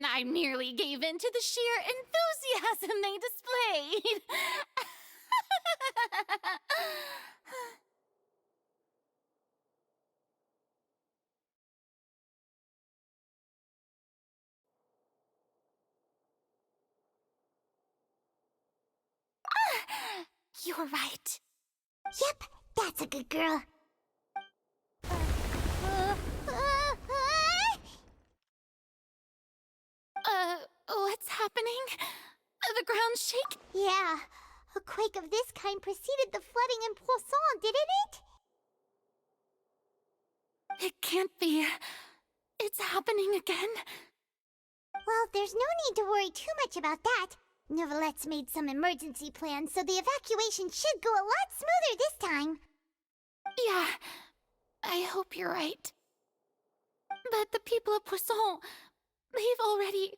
I merely gave in to the sheer enthusiasm they displayed. You're right. Yep, that's a good girl. What's happening? The ground's shaking. Yeah, a quake of this kind preceded the flooding in Poisson, didn't it? It can't be. It's happening again. Well, there's no need to worry too much about that. Neuvillette made some emergency plans, so the evacuation should go a lot smoother this time. Yeah, I hope you're right. But the people of Poisson, they've already...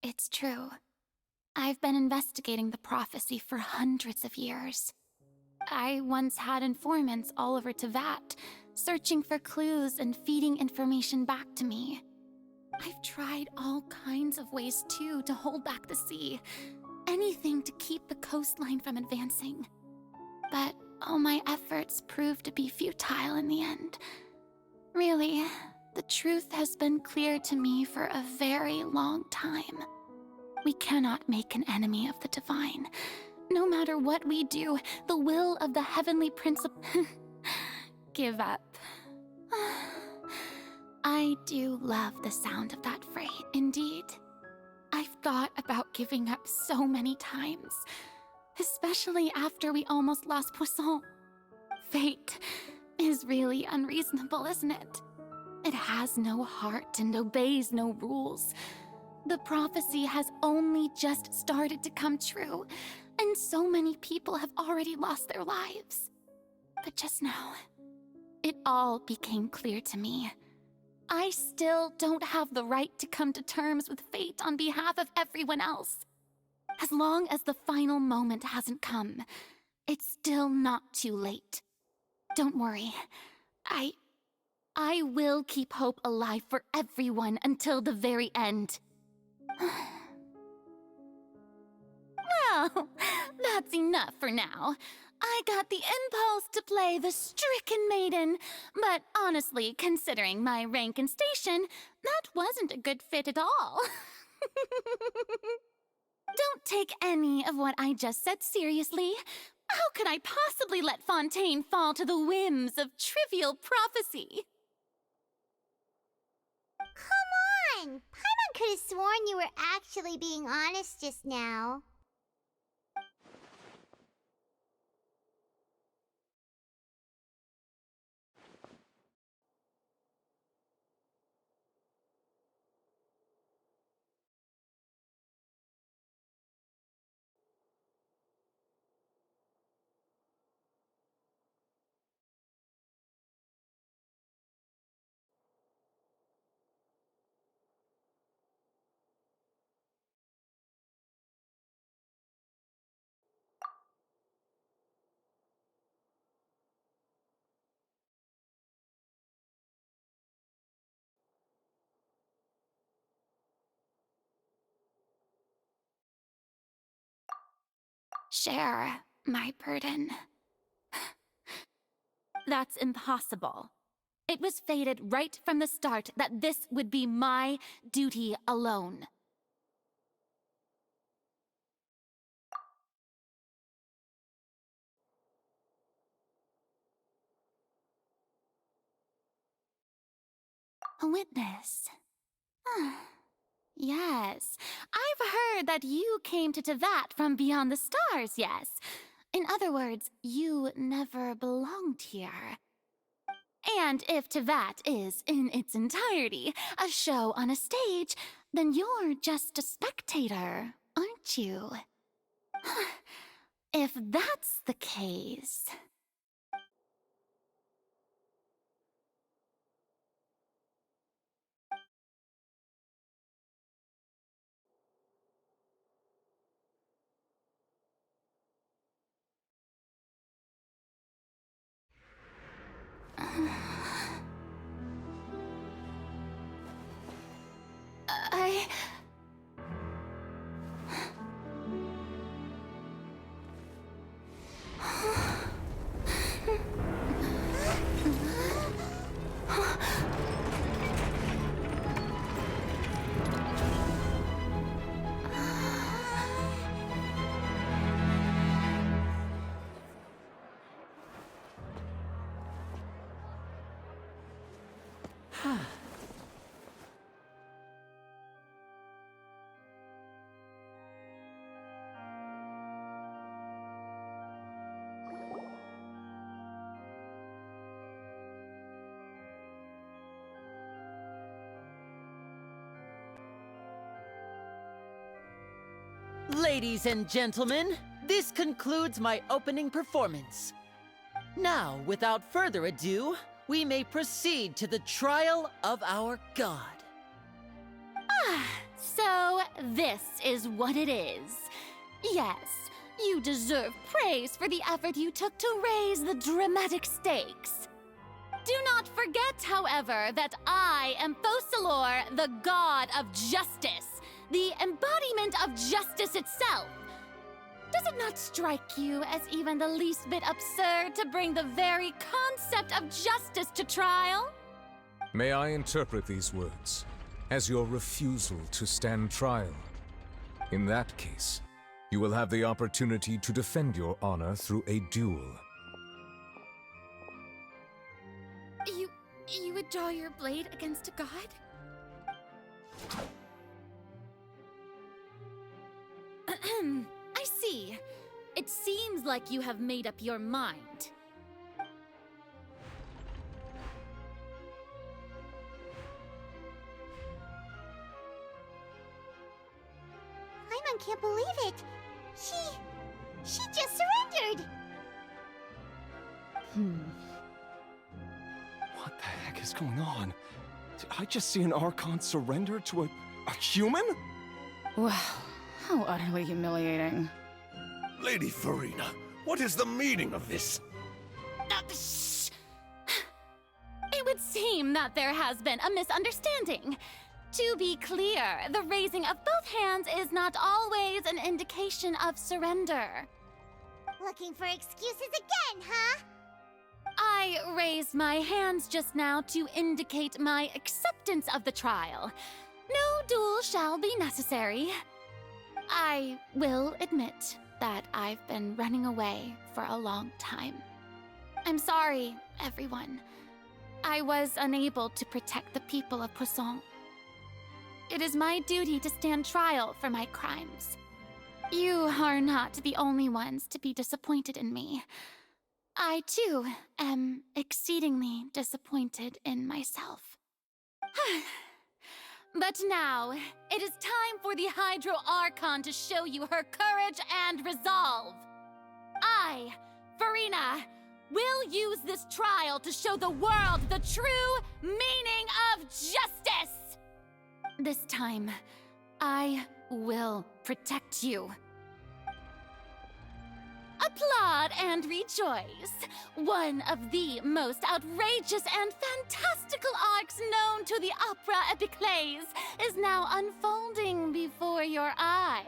It's true. I've been investigating the prophecy for hundreds of years. I once had informants all over Teyvat, searching for clues and feeding information back to me. I've tried all kinds of ways, too, to hold back the sea. Anything to keep the coastline from advancing. But all my efforts proved to be futile in the end. Really, the truth has been clear to me for a very long time. We cannot make an enemy of the divine. No matter what we do, the will of the heavenly principle... Give up. I do love the sound of that phrase, indeed. I've thought about giving up so many times, especially after we almost lost Poisson. Fate is really unreasonable, isn't it? It has no heart and obeys no rules. The prophecy has only just started to come true, and so many people have already lost their lives. But just now, it all became clear to me. I still don't have the right to come to terms with fate on behalf of everyone else. As long as the final moment hasn't come, it's still not too late. Don't worry. I will keep hope alive for everyone until the very end. Well, that's enough for now. I got the impulse to play the stricken maiden, but honestly, considering my rank and station, that wasn't a good fit at all. Don't take any of what I just said seriously. How could I possibly let Fontaine fall to the whims of trivial prophecy? Come on! Paimon could have sworn you were actually being honest just now. Share my burden. That's impossible. It was fated right from the start that this would be my duty alone. A witness. Yes, I've heard that you came to Teyvat from beyond the stars, yes. In other words, you never belonged here. And if Teyvat is, in its entirety, a show on a stage, then you're just a spectator, aren't you? If that's the case... Ladies and gentlemen, this concludes my opening performance. Now, without further ado, we may proceed to the trial of our god. So this is what it is. Yes, you deserve praise for the effort you took to raise the dramatic stakes. Do not forget, however, that I am Focalor, the god of justice, the embodiment of justice itself. Does it not strike you as even the least bit absurd to bring the very concept of justice to trial? May I interpret these words as your refusal to stand trial? In that case, you will have the opportunity to defend your honor through a duel. You would draw your blade against a god? I see. It seems like you have made up your mind. Paimon can't believe it. She just surrendered. What the heck is going on? Did I just see an Archon surrender to a human? Wow, how utterly humiliating. Lady Farina, what is the meaning of this? Shh! It would seem that there has been a misunderstanding. To be clear, the raising of both hands is not always an indication of surrender. Looking for excuses again, huh? I raised my hands just now to indicate my acceptance of the trial. No duel shall be necessary. I will admit that I've been running away for a long time. I'm sorry, everyone. I was unable to protect the people of Poisson. It is my duty to stand trial for my crimes. You are not the only ones to be disappointed in me. I, too, am exceedingly disappointed in myself. But now, it is time for the Hydro Archon to show you her courage and resolve. I, Farina, will use this trial to show the world the true meaning of justice! This time, I will protect you. Applaud and rejoice! One of the most outrageous and fantastical arcs known to the opera epiclese is now unfolding before your eyes.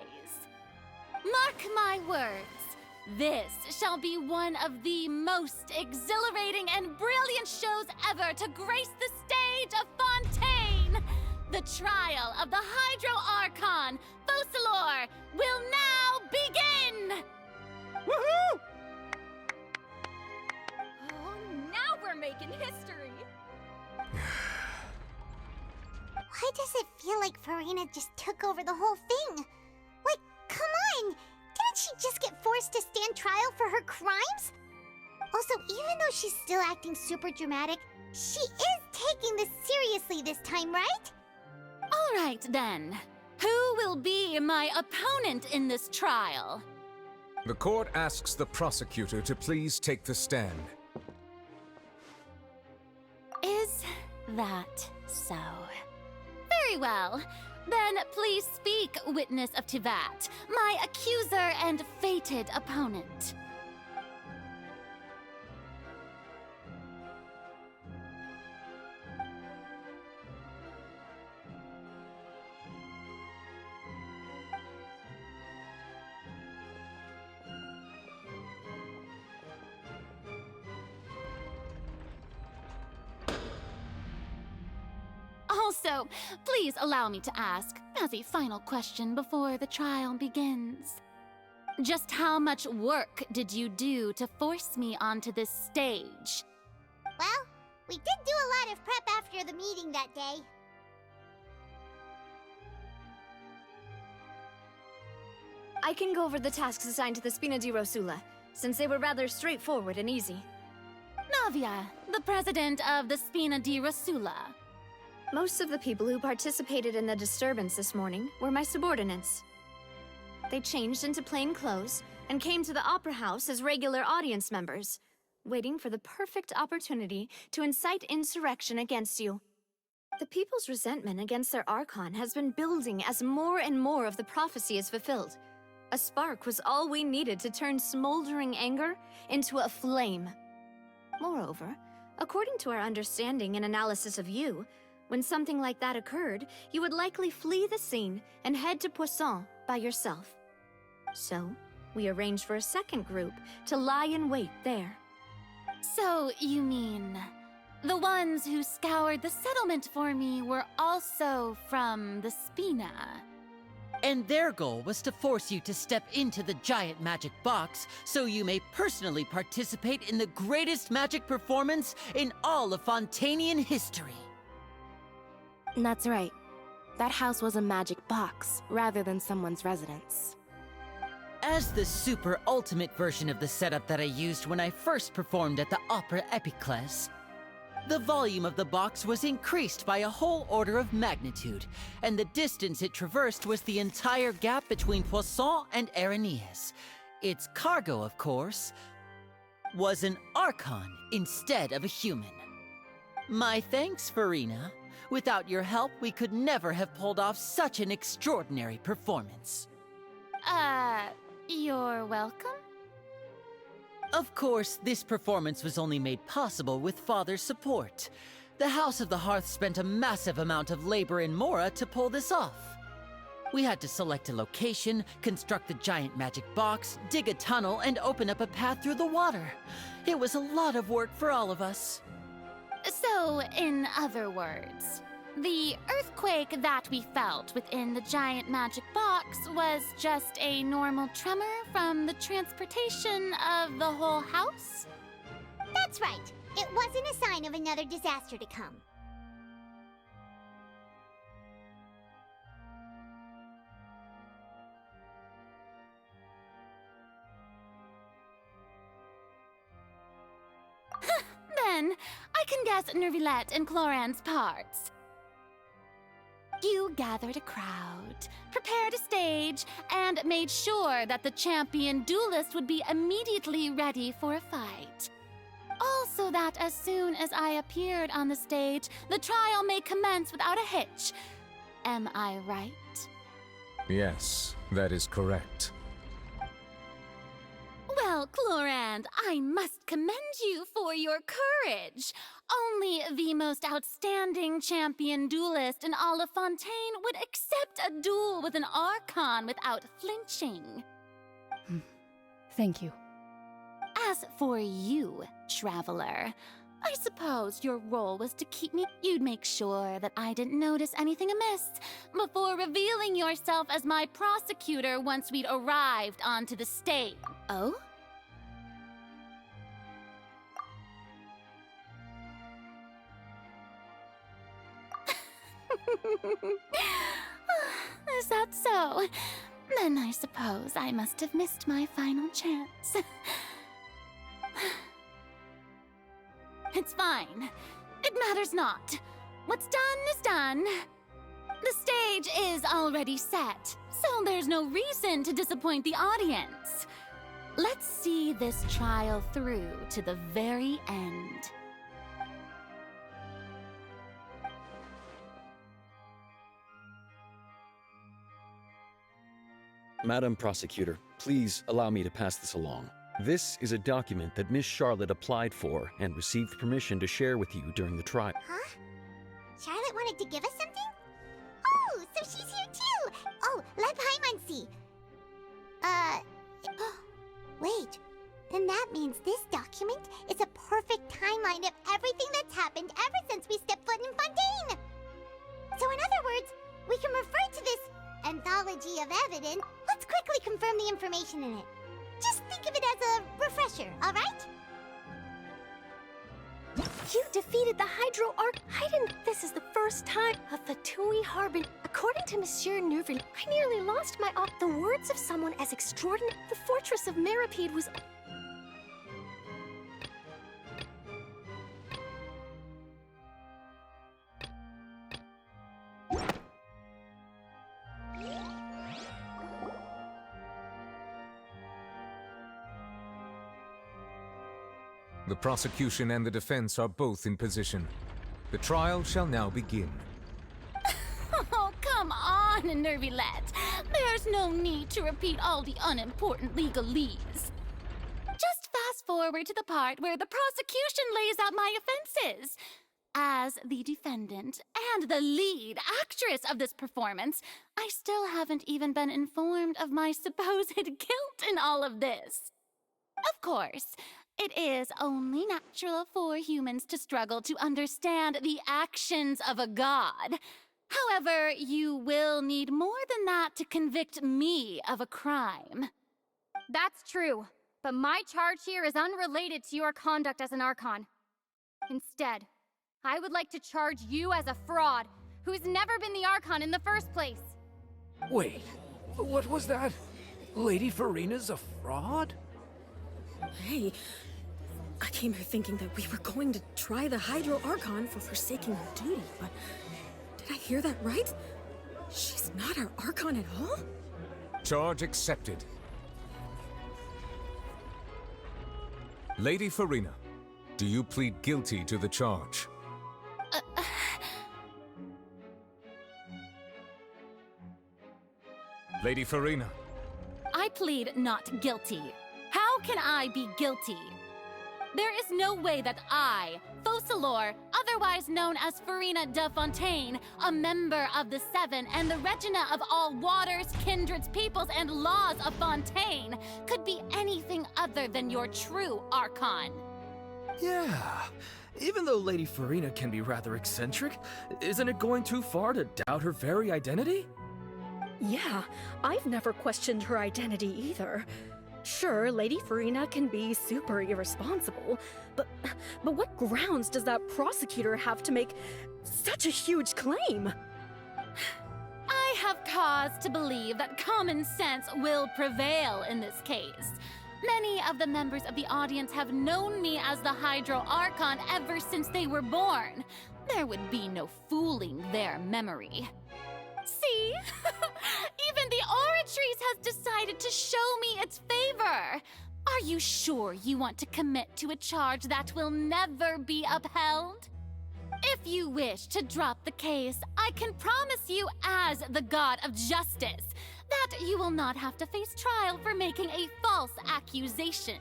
Mark my words, this shall be one of the most exhilarating and brilliant shows ever to grace the stage of Fontaine! The trial of the Hydro Archon, Focalor, will now begin! Woohoo! Oh, now we're making history! Why does it feel like Farina just took over the whole thing? Like, come on! Didn't she just get forced to stand trial for her crimes? Also, even though she's still acting super dramatic, she is taking this seriously this time, right? All right, then. Who will be my opponent in this trial? The court asks the prosecutor to please take the stand. Is that so? Very well. Then please speak, witness of Tivat, my accuser and fated opponent. Also, please allow me to ask, as a final question before the trial begins. Just how much work did you do to force me onto this stage? Well, we did do a lot of prep after the meeting that day. I can go over the tasks assigned to the Spina di Rosula, since they were rather straightforward and easy. Navia, the president of the Spina di Rosula. Most of the people who participated in the disturbance this morning were my subordinates. They changed into plain clothes and came to the Opera House as regular audience members, waiting for the perfect opportunity to incite insurrection against you. The people's resentment against their Archon has been building as more and more of the prophecy is fulfilled. A spark was all we needed to turn smoldering anger into a flame. Moreover, according to our understanding and analysis of you, when something like that occurred, you would likely flee the scene and head to Poisson by yourself. So, we arranged for a second group to lie in wait there. So, you mean the ones who scoured the settlement for me were also from the Spina? And their goal was to force you to step into the giant magic box so you may personally participate in the greatest magic performance in all of Fontanian history. That's right. That house was a magic box, rather than someone's residence. As the super ultimate version of the setup that I used when I first performed at the Opera Epiclese, the volume of the box was increased by a whole order of magnitude, and the distance it traversed was the entire gap between Poisson and Araneas. Its cargo, of course, was an Archon instead of a human. My thanks, Farina. Without your help, we could never have pulled off such an extraordinary performance. You're welcome? Of course, this performance was only made possible with Father's support. The House of the Hearth spent a massive amount of labor in Mora to pull this off. We had to select a location, construct the giant magic box, dig a tunnel, and open up a path through the water. It was a lot of work for all of us. So, in other words, the earthquake that we felt within the giant magic box was just a normal tremor from the transportation of the whole house? That's right. It wasn't a sign of another disaster to come. Then, I can guess Nervillette and Cloran's parts. You gathered a crowd, prepared a stage, and made sure that the champion duelist would be immediately ready for a fight. Also that as soon as I appeared on the stage, the trial may commence without a hitch. Am I right? Yes, that is correct. Well, Clorand, I must commend you for your courage. Only the most outstanding champion duelist in all of Fontaine would accept a duel with an Archon without flinching. Thank you. As for you, Traveler, I suppose your role was to keep me. You'd make sure that I didn't notice anything amiss before revealing yourself as my prosecutor once we'd arrived onto the stage. Oh? Is that so? Then I suppose I must have missed my final chance. It's fine. It matters not. What's done is done. The stage is already set, so there's no reason to disappoint the audience. Let's see this trial through to the very end. Madam Prosecutor, please allow me to pass this along. This is a document that Miss Charlotte applied for and received permission to share with you during the trial. Huh? Charlotte wanted to give us something? Oh, so she's here too! Oh, let Paimon see. Wait. Then that means this document is a perfect timeline of everything that's happened ever since we stepped foot in Fontaine! So in other words, we can refer to this anthology of evidence. Let's quickly confirm the information in it. Just think of it as a refresher, alright? You defeated the Hydro Arc. This is the first time a Fatui Harbin. According to Monsieur Neuville, I nearly lost my The words of someone as extraordinary. The fortress of Meripede was. The prosecution and the defense are both in position. The trial shall now begin. Oh, come on, Nervylette. There's no need to repeat all the unimportant legalese. Just fast forward to the part where the prosecution lays out my offenses. As the defendant and the lead actress of this performance, I still haven't even been informed of my supposed guilt in all of this. Of course, it is only natural for humans to struggle to understand the actions of a god. However, you will need more than that to convict me of a crime. That's true, but my charge here is unrelated to your conduct as an Archon. Instead, I would like to charge you as a fraud who's never been the Archon in the first place. Wait, what was that? Lady Farina's a fraud? Hey, I came here thinking that we were going to try the Hydro Archon for forsaking her duty, but did I hear that right? She's not our Archon at all? Charge accepted. Lady Farina, do you plead guilty to the charge? Lady Farina. I plead not guilty. How can I be guilty? There is no way that I, Focalor, otherwise known as Farina de Fontaine, a member of the Seven and the Regina of all waters, kindreds, peoples, and laws of Fontaine, could be anything other than your true Archon. Yeah. Even though Lady Farina can be rather eccentric, isn't it going too far to doubt her very identity? Yeah, I've never questioned her identity either. Sure, Lady Farina can be super irresponsible, but what grounds does that prosecutor have to make such a huge claim? I have cause to believe that common sense will prevail in this case. Many of the members of the audience have known me as the Hydro Archon ever since they were born. There would be no fooling their memory. See? Even the Oratrice has decided to show me its favor. Are you sure you want to commit to a charge that will never be upheld? If you wish to drop the case, I can promise you as the God of Justice that you will not have to face trial for making a false accusation.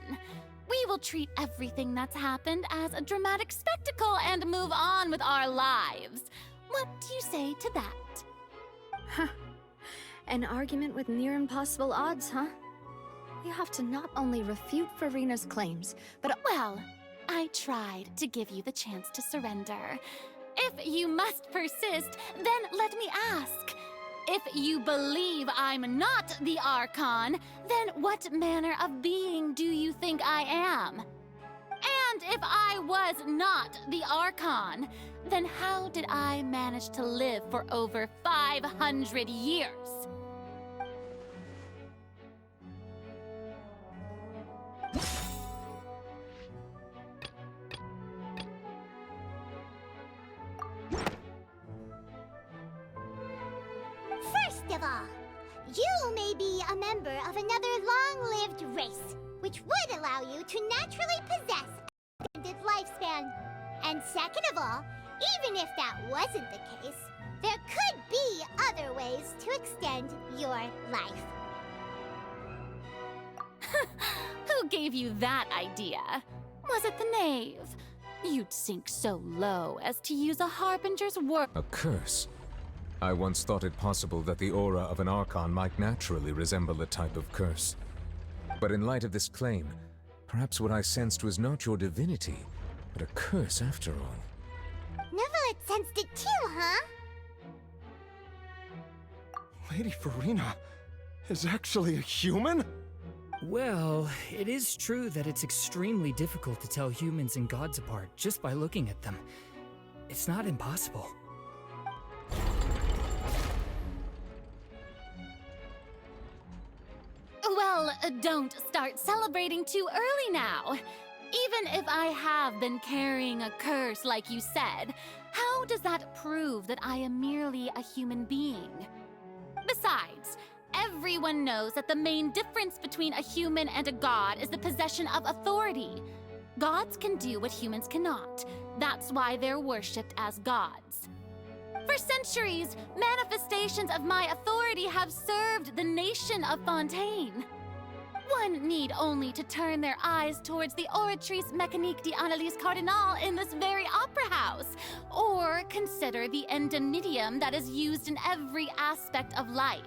We will treat everything that's happened as a dramatic spectacle and move on with our lives. What do you say to that? Huh. An argument with near impossible odds, huh? You have to not only refute Farina's claims, but well, I tried to give you the chance to surrender. If you must persist, then let me ask. If you believe I'm not the Archon, then what manner of being do you think I am? And if I was not the Archon, then how did I manage to live for over 500 years? First of all, you may be a member of another long-lived race, which would allow you to naturally possess an extended lifespan. And second of all, even if that wasn't the case, there could be other ways to extend your life. Who gave you that idea? Was it the knave? You'd sink so low as to use a harbinger's word. A curse? I once thought it possible that the aura of an Archon might naturally resemble a type of curse. But in light of this claim, perhaps what I sensed was not your divinity, but a curse after all. Nervylette sensed it too, huh? Lady Farina is actually a human? Well, it is true that it's extremely difficult to tell humans and gods apart just by looking at them. It's not impossible. Well, don't start celebrating too early now. Even if I have been carrying a curse like you said, how does that prove that I am merely a human being? Besides, everyone knows that the main difference between a human and a god is the possession of authority. Gods can do what humans cannot. That's why they're worshipped as gods. For centuries, manifestations of my authority have served the nation of Fontaine. One need only to turn their eyes towards the Oratrice Mécanique d'Analyse Cardinal in this very opera house, or consider the indemnitium that is used in every aspect of life.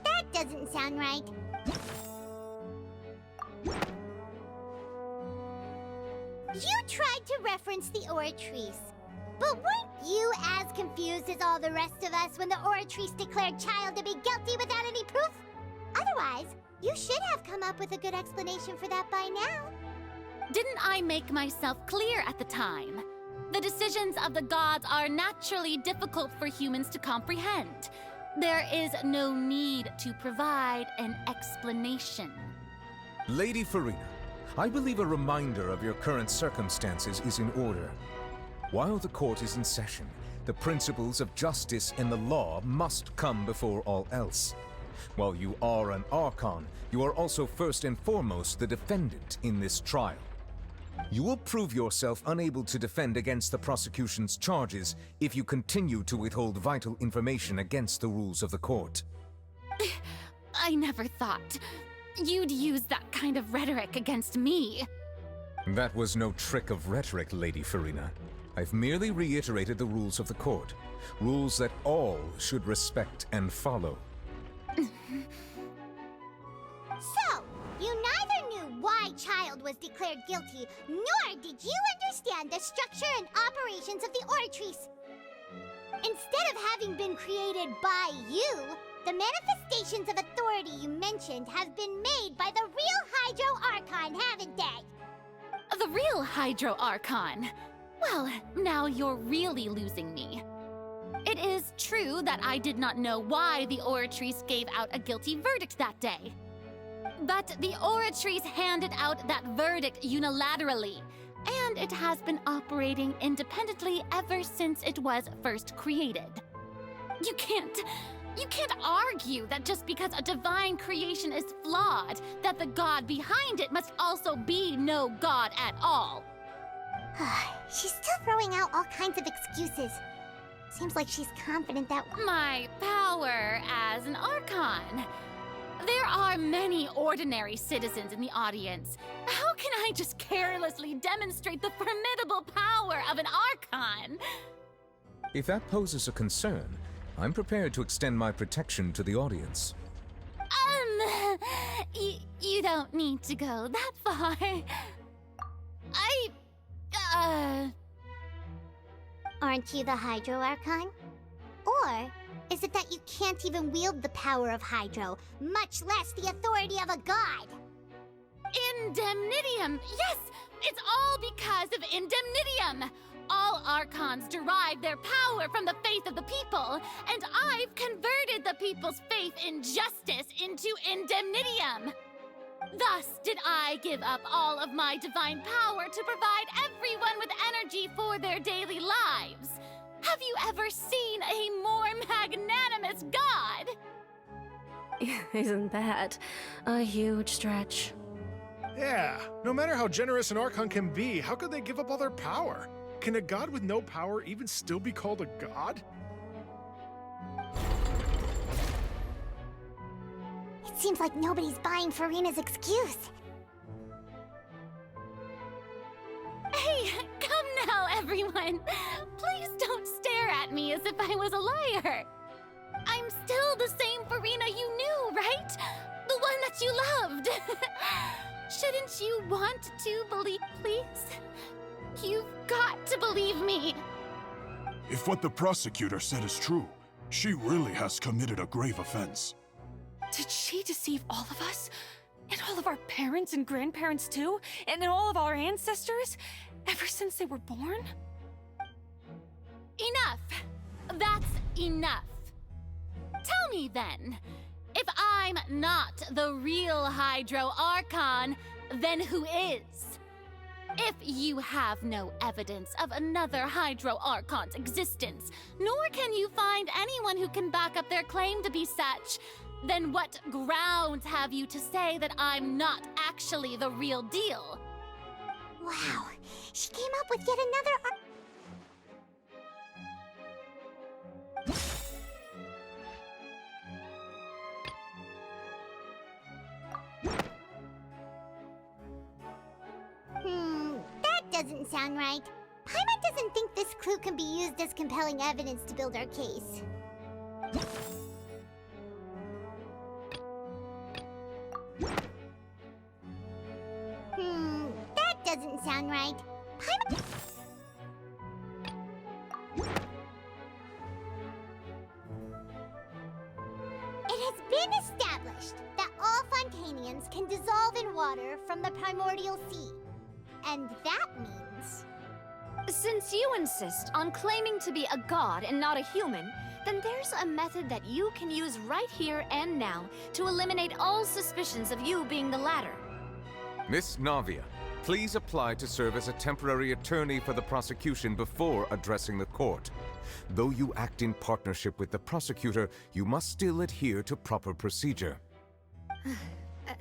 That doesn't sound right. You tried to reference the Oratrice. But weren't you as confused as all the rest of us when the Oratrice declared Child to be guilty without any proof? Otherwise, you should have come up with a good explanation for that by now. Didn't I make myself clear at the time? The decisions of the gods are naturally difficult for humans to comprehend. There is no need to provide an explanation. Lady Farina, I believe a reminder of your current circumstances is in order. While the court is in session, the principles of justice and the law must come before all else. While you are an Archon, you are also first and foremost the defendant in this trial. You will prove yourself unable to defend against the prosecution's charges if you continue to withhold vital information against the rules of the court. I never thought you'd use that kind of rhetoric against me. That was no trick of rhetoric, Lady Farina. I've merely reiterated the rules of the court. Rules that all should respect and follow. So, you neither knew why Child was declared guilty, nor did you understand the structure and operations of the Oratrice. Instead of having been created by you, the manifestations of authority you mentioned have been made by the real Hydro Archon, haven't they? The real Hydro Archon? Well, now you're really losing me. It is true that I did not know why the Oratrice gave out a guilty verdict that day. But the Oratrice handed out that verdict unilaterally, and it has been operating independently ever since it was first created. You can't argue that just because a divine creation is flawed, that the god behind it must also be no god at all. She's still throwing out all kinds of excuses. Seems like she's confident that... My power as an Archon. There are many ordinary citizens in the audience. How can I just carelessly demonstrate the formidable power of an Archon? If that poses a concern, I'm prepared to extend my protection to the audience. You don't need to go that far. Aren't you the Hydro Archon? Or is it that you can't even wield the power of Hydro, much less the authority of a god? Indemnitium! Yes! It's all because of Indemnitium! All Archons derive their power from the faith of the people, and I've converted the people's faith in justice into Indemnitium! Thus did I give up all of my divine power to provide everyone with energy for their daily lives. Have you ever seen a more magnanimous god? Isn't that a huge stretch? Yeah, no matter how generous an Archon can be, how could they give up all their power? Can a god with no power even still be called a god? It seems like nobody's buying Furina's excuse. Hey, come now, everyone. Please don't stare at me as if I was a liar. I'm still the same Furina you knew, right? The one that you loved. Shouldn't you want to believe, please? You've got to believe me. If what the prosecutor said is true, she really has committed a grave offense. Did she deceive all of us? And all of our parents and grandparents too? And all of our ancestors? Ever since they were born? Enough. That's enough. Tell me then, if I'm not the real Hydro Archon, then who is? If you have no evidence of another Hydro Archon's existence, nor can you find anyone who can back up their claim to be such, then what grounds have you to say that I'm not actually the real deal? Wow, she came up with yet another that doesn't sound right. Paimon doesn't think this clue can be used as compelling evidence to build our case. That doesn't sound right. Paimon... It has been established that all Fontanians can dissolve in water from the primordial sea. And that means... Since you insist on claiming to be a god and not a human, then there's a method that you can use right here and now to eliminate all suspicions of you being the latter. Miss Navia, please apply to serve as a temporary attorney for the prosecution before addressing the court. Though you act in partnership with the prosecutor, you must still adhere to proper procedure.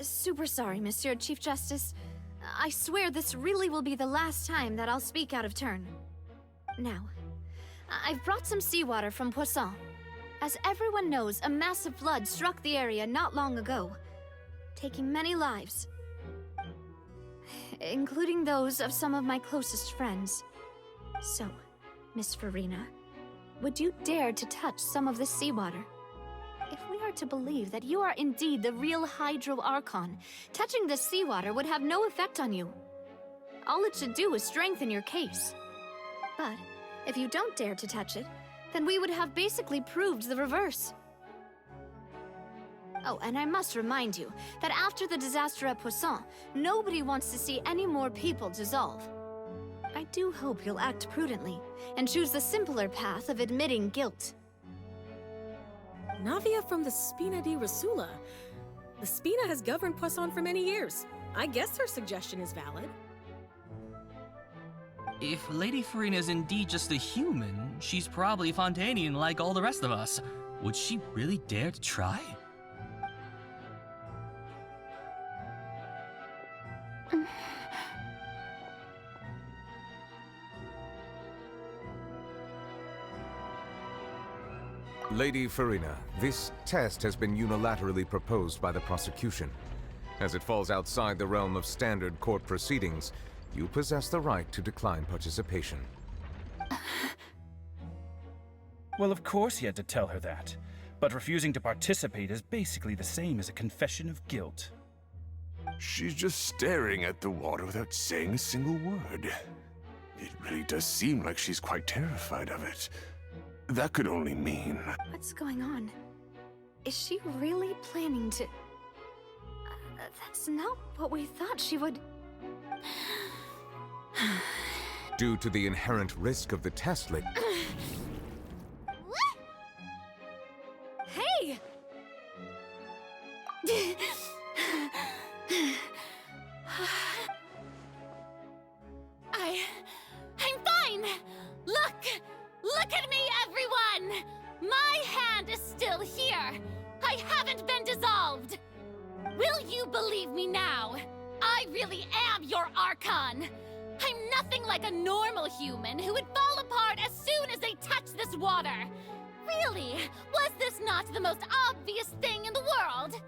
Super sorry, Monsieur Chief Justice. I swear this really will be the last time that I'll speak out of turn. Now, I've brought some seawater from Poisson. As everyone knows, a massive flood struck the area not long ago, taking many lives, including those of some of my closest friends. So, Miss Furina, would you dare to touch some of this seawater? If we are to believe that you are indeed the real Hydro Archon, touching this seawater would have no effect on you. All it should do is strengthen your case. But if you don't dare to touch it, then we would have basically proved the reverse. Oh, and I must remind you that after the disaster at Poisson, nobody wants to see any more people dissolve. I do hope you'll act prudently and choose the simpler path of admitting guilt. Navia from the Spina di Rasula. The Spina has governed Poisson for many years. I guess her suggestion is valid. If Lady Furina is indeed just a human, she's probably Fontanian like all the rest of us. Would she really dare to try? Lady Furina, this test has been unilaterally proposed by the prosecution. As it falls outside the realm of standard court proceedings, you possess the right to decline participation. Well, of course he had to tell her that. But refusing to participate is basically the same as a confession of guilt. She's just staring at the water without saying a single word. It really does seem like she's quite terrified of it. That could only mean... What's going on? Is she really planning to... that's not what we thought she would... Due to the inherent risk of the test, Lady... Hey! I'm fine! Look at me, everyone! My hand is still here! I haven't been dissolved! Will you believe me now? I really am your Archon! I'm nothing like a normal human who would fall apart as soon as they touch this water. Really, was this not the most obvious thing in the world?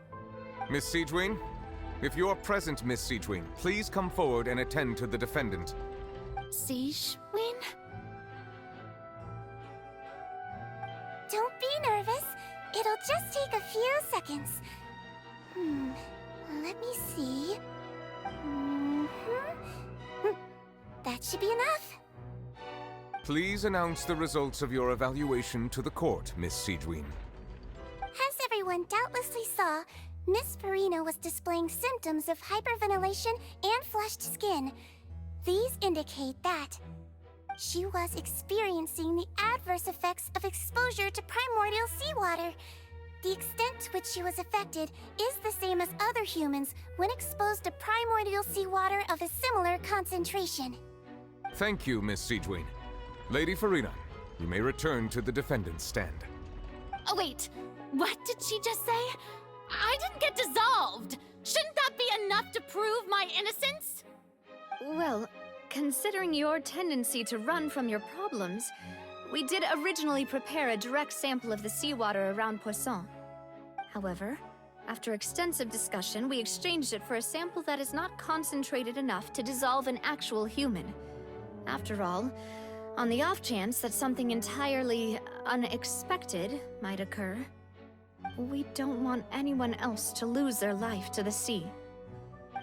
Miss Siegewin? If you're present, Miss Siegewin, please come forward and attend to the defendant. Siegewin? Don't be nervous. It'll just take a few seconds. Let me see. That should be enough. Please announce the results of your evaluation to the court, Miss Siegewin. As everyone doubtlessly saw, Miss Farina was displaying symptoms of hyperventilation and flushed skin. These indicate that she was experiencing the adverse effects of exposure to primordial seawater. The extent to which she was affected is the same as other humans when exposed to primordial seawater of a similar concentration. Thank you, Miss Siegewin. Lady Farina, you may return to the defendant's stand. Oh, wait. What did she just say? I didn't get dissolved. Shouldn't that be enough to prove my innocence? Well, considering your tendency to run from your problems, we did originally prepare a direct sample of the seawater around Poisson. However, after extensive discussion, we exchanged it for a sample that is not concentrated enough to dissolve an actual human. After all, on the off chance that something entirely unexpected might occur, we don't want anyone else to lose their life to the sea.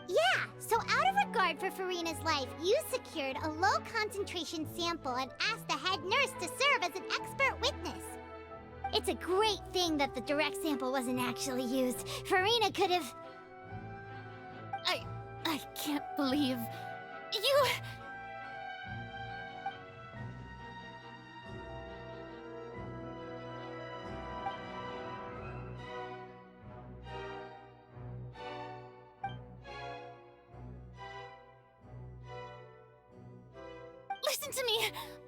Yeah, so out of regard for Farina's life, you secured a low-concentration sample and asked the head nurse to serve as an expert witness. It's a great thing that the direct sample wasn't actually used. Farina could have... I can't believe... You...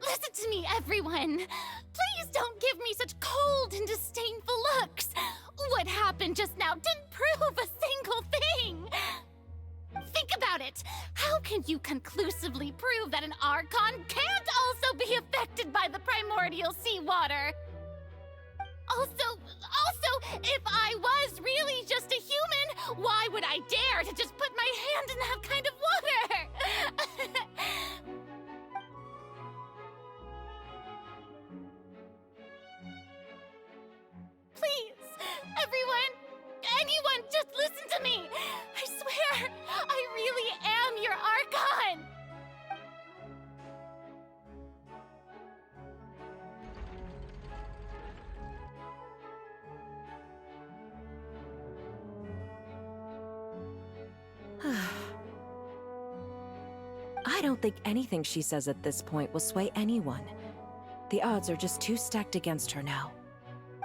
Listen to me, everyone! Please don't give me such cold and disdainful looks! What happened just now didn't prove a single thing! Think about it! How can you conclusively prove that an Archon can't also be affected by the primordial seawater? Also, if I was really just a human, why would I dare to just put my hand in that kind of water? Please, anyone, just listen to me! I swear, I really am your Archon! I don't think anything she says at this point will sway anyone. The odds are just too stacked against her now.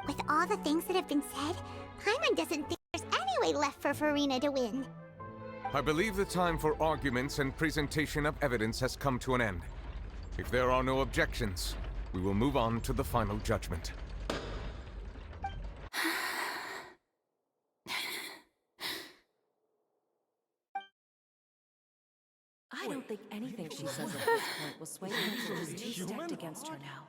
With all the things that have been said, Paimon doesn't think there's any way left for Farina to win. I believe the time for arguments and presentation of evidence has come to an end. If there are no objections, we will move on to the final judgment. I don't think anything she says at this point will sway her. She's too stacked against her now.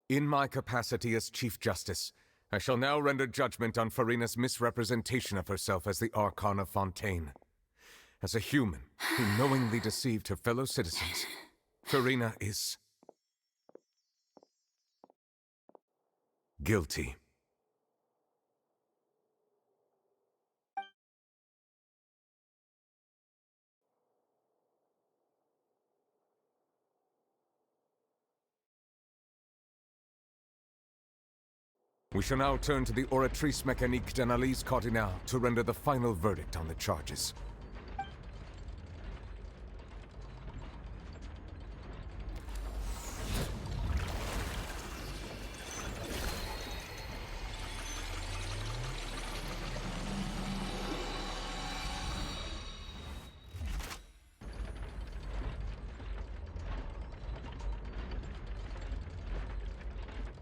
In my capacity as Chief Justice, I shall now render judgment on Farina's misrepresentation of herself as the Archon of Fontaine. As a human who knowingly deceived her fellow citizens, Farina is... guilty. We shall now turn to the Oratrice Mécanique d'Analyse Cardinale to render the final verdict on the charges.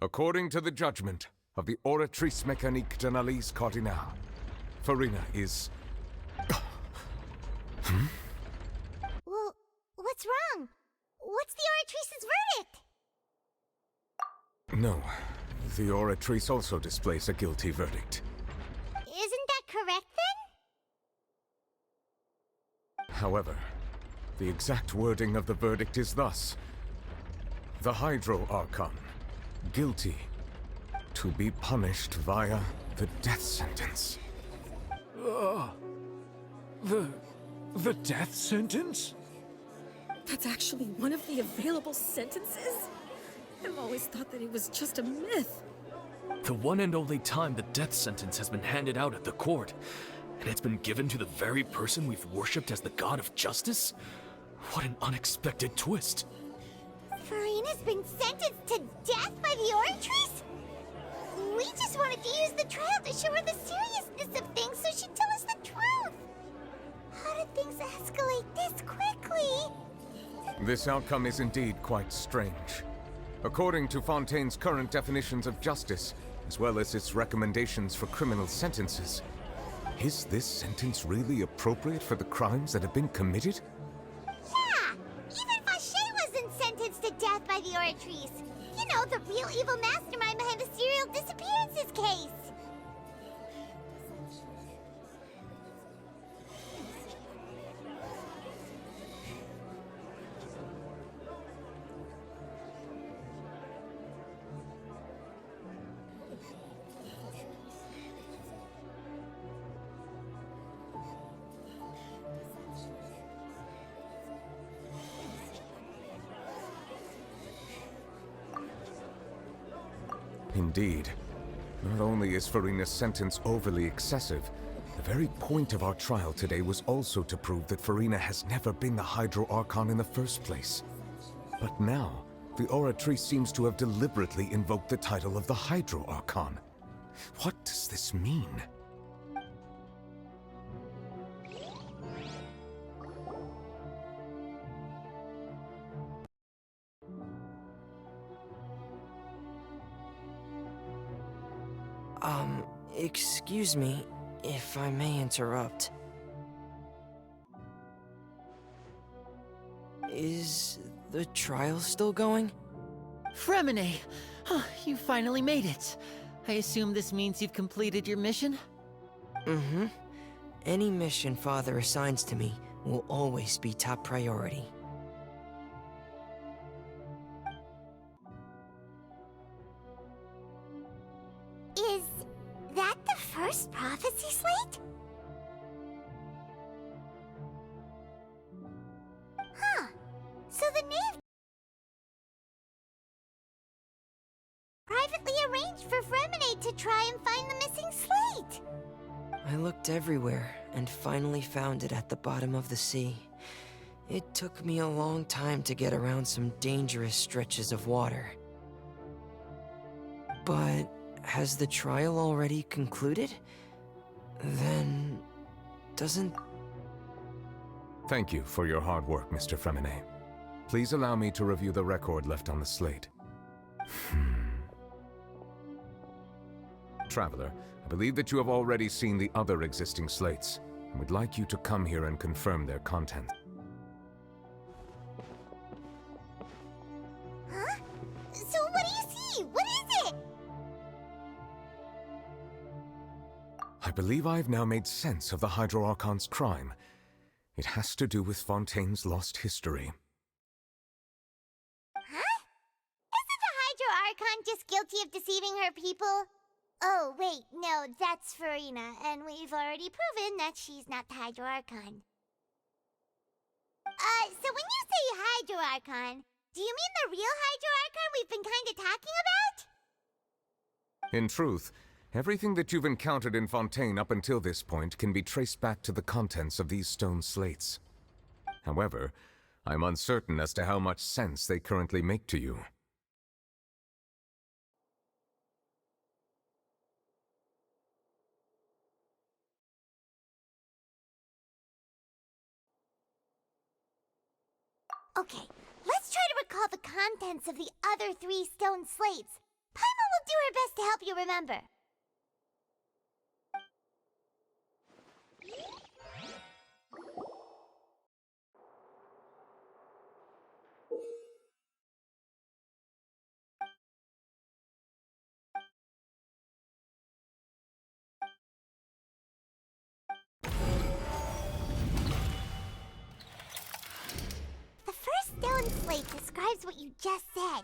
According to the judgment of the Oratrice Mécanique d'Analyse Cardinale, Farina is... Well, what's wrong? What's the Oratrice's verdict? No, the Oratrice also displays a guilty verdict. Isn't that correct then? However, the exact wording of the verdict is thus. The Hydro Archon, guilty, to be punished via the death sentence. The death sentence? That's actually one of the available sentences? I've always thought that it was just a myth. The one and only time the death sentence has been handed out at the court, and it's been given to the very person we've worshipped as the god of justice? What an unexpected twist. Farina's been sentenced to death by the Oratrice? We just wanted to use the trial to show her the seriousness of things so she'd tell us the truth. How did things escalate this quickly? This outcome is indeed quite strange. According to Fontaine's current definitions of justice, as well as its recommendations for criminal sentences, is this sentence really appropriate for the crimes that have been committed? Yeah! Even Fauché wasn't sentenced to death by the Oratrice. You know, the real evil mastermind behind the serial disappearances case. Indeed. Not only is Farina's sentence overly excessive, the very point of our trial today was also to prove that Farina has never been the Hydro Archon in the first place. But now, the Oratrice seems to have deliberately invoked the title of the Hydro Archon. What does this mean? Excuse me, if I may interrupt. Is the trial still going? Fremine! You finally made it. I assume this means you've completed your mission? Mm-hmm. Any mission Father assigns to me will always be top priority. Is that the first prophecy slate? Huh. So the knave privately arranged for Fremine to try and find the missing slate. I looked everywhere and finally found it at the bottom of the sea. It took me a long time to get around some dangerous stretches of water. But has the trial already concluded? Then... doesn't... Thank you for your hard work, Mr. Fremine. Please allow me to review the record left on the slate. Traveler, I believe that you have already seen the other existing slates, and would like you to come here and confirm their content. Huh? So what do you see? What is it? I believe I've now made sense of the Hydro Archon's crime. It has to do with Fontaine's lost history. Huh? Isn't the Hydro Archon just guilty of deceiving her people? Oh, wait, no, that's Farina, and we've already proven that she's not the Hydro Archon. So when you say Hydro Archon, do you mean the real Hydro Archon we've been kinda talking about? In truth, everything that you've encountered in Fontaine up until this point can be traced back to the contents of these stone slates. However, I'm uncertain as to how much sense they currently make to you. Okay, let's try to recall the contents of the other 3 stone slates. We'll do our best to help you remember. The first stone slate describes what you just said.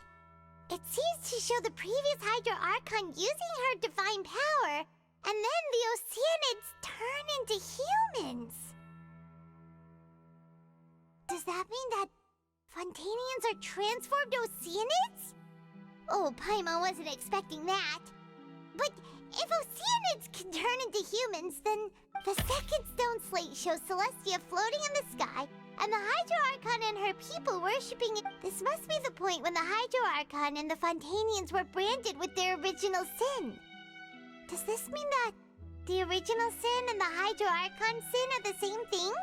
It seems to show the previous Hydro Archon using her divine power, and then the Oceanids turn into humans. Does that mean that Fontanians are transformed Oceanids? Oh, Paimon wasn't expecting that. But if Oceanids can turn into humans, then the second stone slate shows Celestia floating in the sky, and the Hydro Archon and her people worshipping it. This must be the point when the Hydro Archon and the Fontanians were branded with their original sin. Does this mean that the original sin and the Hydro Archon sin are the same thing?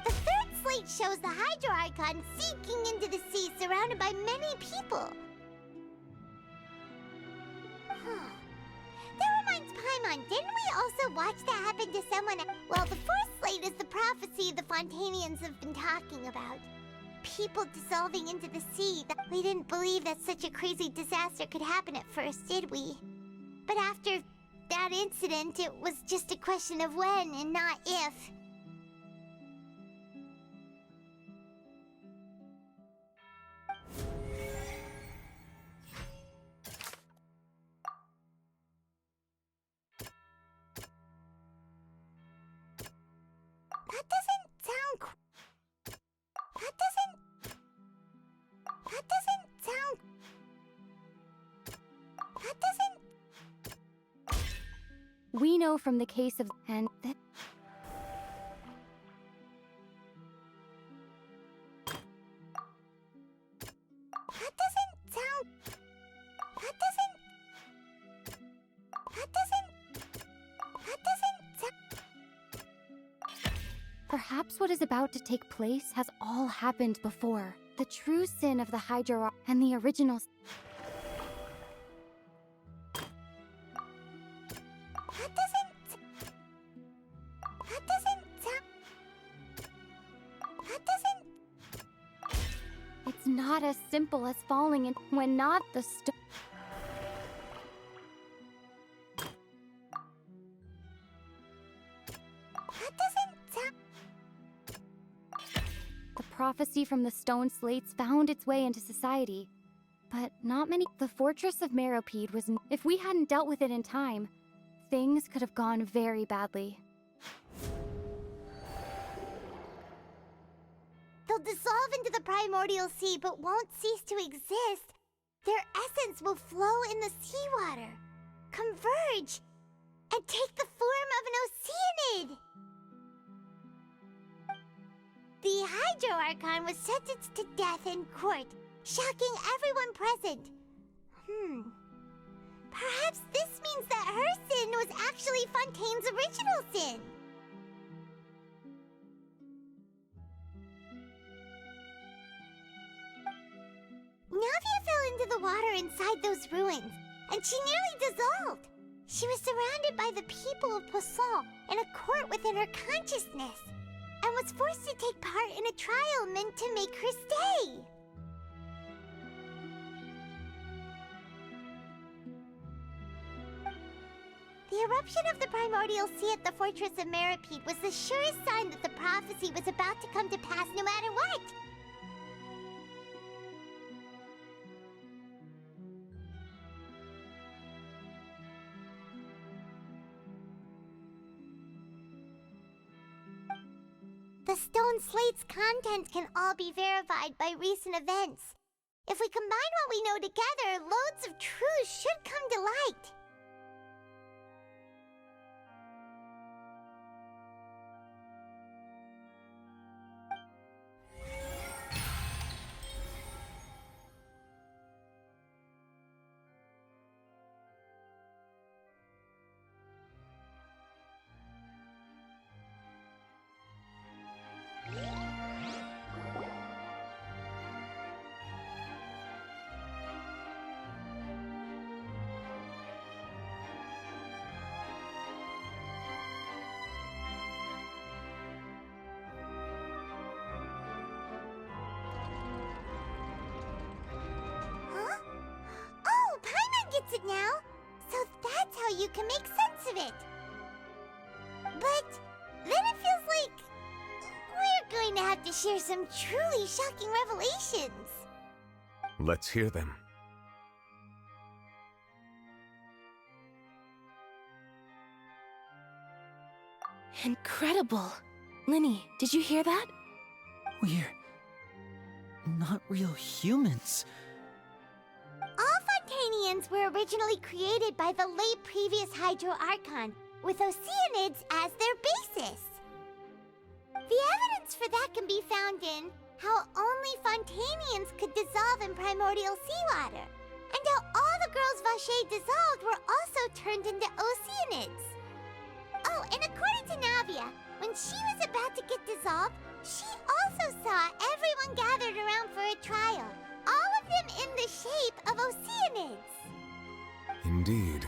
The third slate shows the Hydro Archon sinking into the sea surrounded by many people. That reminds Paimon, didn't we also watch that happen to someone? Well, the fourth slate is the prophecy the Fontanians have been talking about. People dissolving into the sea. We didn't believe that such a crazy disaster could happen at first, did we? But after that incident, it was just a question of when and not if. That doesn't sound We know from the case of and that perhaps what is about to take place has all happened before. The true sin of the Hydro and the original. It's not as simple as falling in when not the The prophecy from the stone slates found its way into society, but not many. The fortress of Meropide was. If we hadn't dealt with it in time, things could have gone very badly. They'll dissolve into the primordial sea but won't cease to exist. Their essence will flow in the seawater, converge, and take the form of an Oceanid. The Hydro Archon was sentenced to death in court, shocking everyone present. Perhaps this means that her sin was actually Fontaine's original sin. Navia fell into the water inside those ruins, and she nearly dissolved. She was surrounded by the people of Poisson in a court within her consciousness, and was forced to take part in a trial meant to make her stay. The eruption of the primordial sea at the fortress of Meropide was the surest sign that the prophecy was about to come to pass no matter what. The stone slate's contents can all be verified by recent events. If we combine what we know together, loads of truth should come to light. can make sense of it. But then it feels like we're going to have to share some truly shocking revelations. Let's hear them. Incredible. Linny, did you hear that? We're not real humans. All Fontanians were originally created by the late previous Hydro Archon, with Oceanids as their basis. The evidence for that can be found in how only Fontanians could dissolve in primordial seawater, and how all the girls Vacher dissolved were also turned into Oceanids. Oh, and according to Navia, when she was about to get dissolved, she also saw everyone gathered around for a trial, all of them in the shape of Oceanids. Indeed.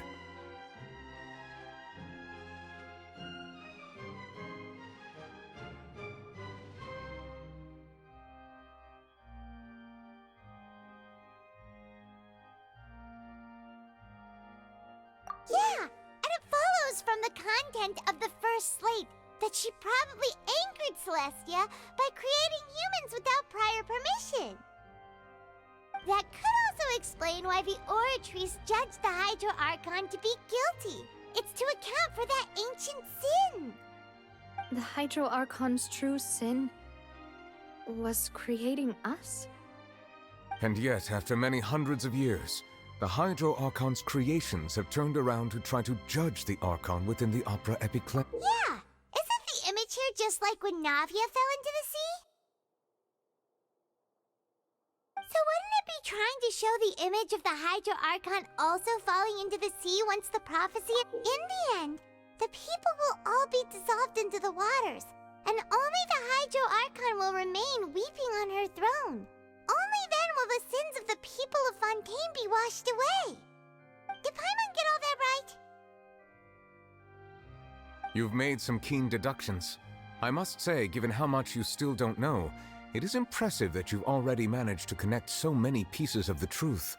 Yeah, and it follows from the content of the first slate that she probably angered Celestia by creating humans without prior permission. That could also explain why the Oratries judged the Hydro Archon to be guilty. It's to account for that ancient sin. The Hydro Archon's true sin was creating us? And yet, after many hundreds of years, the Hydro Archon's creations have turned around to try to judge the Archon within the Opera Epiclese. Yeah, isn't the image here just like when Navia fell into the sea? So wouldn't it be trying to show the image of the Hydro Archon also falling into the sea once the prophecy? In the end, the people will all be dissolved into the waters, and only the Hydro Archon will remain weeping on her throne. Only then will the sins of the people of Fontaine be washed away. Did Paimon get all that right? You've made some keen deductions. I must say, given how much you still don't know, it is impressive that you've already managed to connect so many pieces of the truth.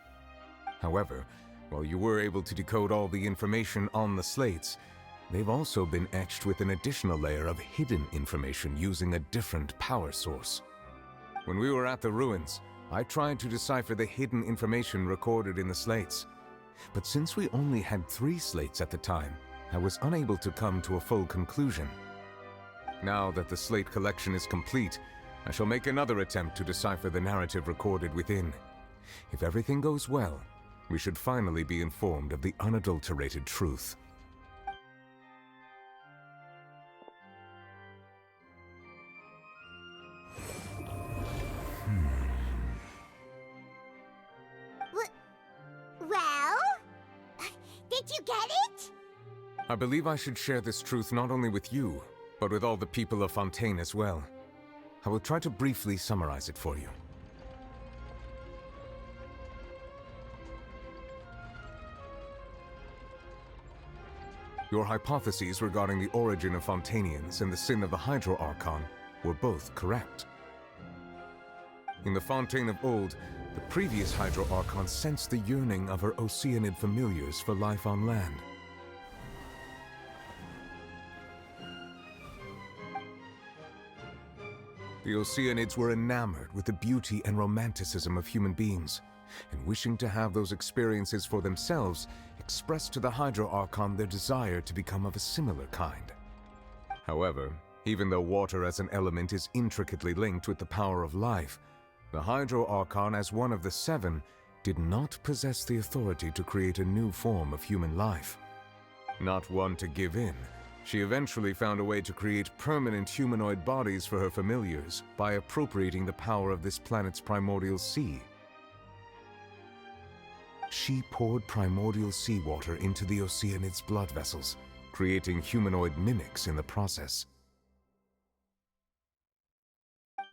However, while you were able to decode all the information on the slates, they've also been etched with an additional layer of hidden information using a different power source. When we were at the ruins, I tried to decipher the hidden information recorded in the slates. But since we only had 3 slates at the time, I was unable to come to a full conclusion. Now that the slate collection is complete, I shall make another attempt to decipher the narrative recorded within. If everything goes well, we should finally be informed of the unadulterated truth. Well? Did you get it? I believe I should share this truth not only with you, but with all the people of Fontaine as well. I will try to briefly summarize it for you. Your hypotheses regarding the origin of Fontanians and the sin of the Hydro Archon were both correct. In the Fontaine of old, the previous Hydro Archon sensed the yearning of her Oceanid familiars for life on land. The Oceanids were enamored with the beauty and romanticism of human beings, and wishing to have those experiences for themselves, expressed to the Hydro Archon their desire to become of a similar kind. However, even though water as an element is intricately linked with the power of life, the Hydro Archon, as one of the 7, did not possess the authority to create a new form of human life. Not one to give in, she eventually found a way to create permanent humanoid bodies for her familiars by appropriating the power of this planet's primordial sea. She poured primordial seawater into the Oceanid's blood vessels, creating humanoid mimics in the process.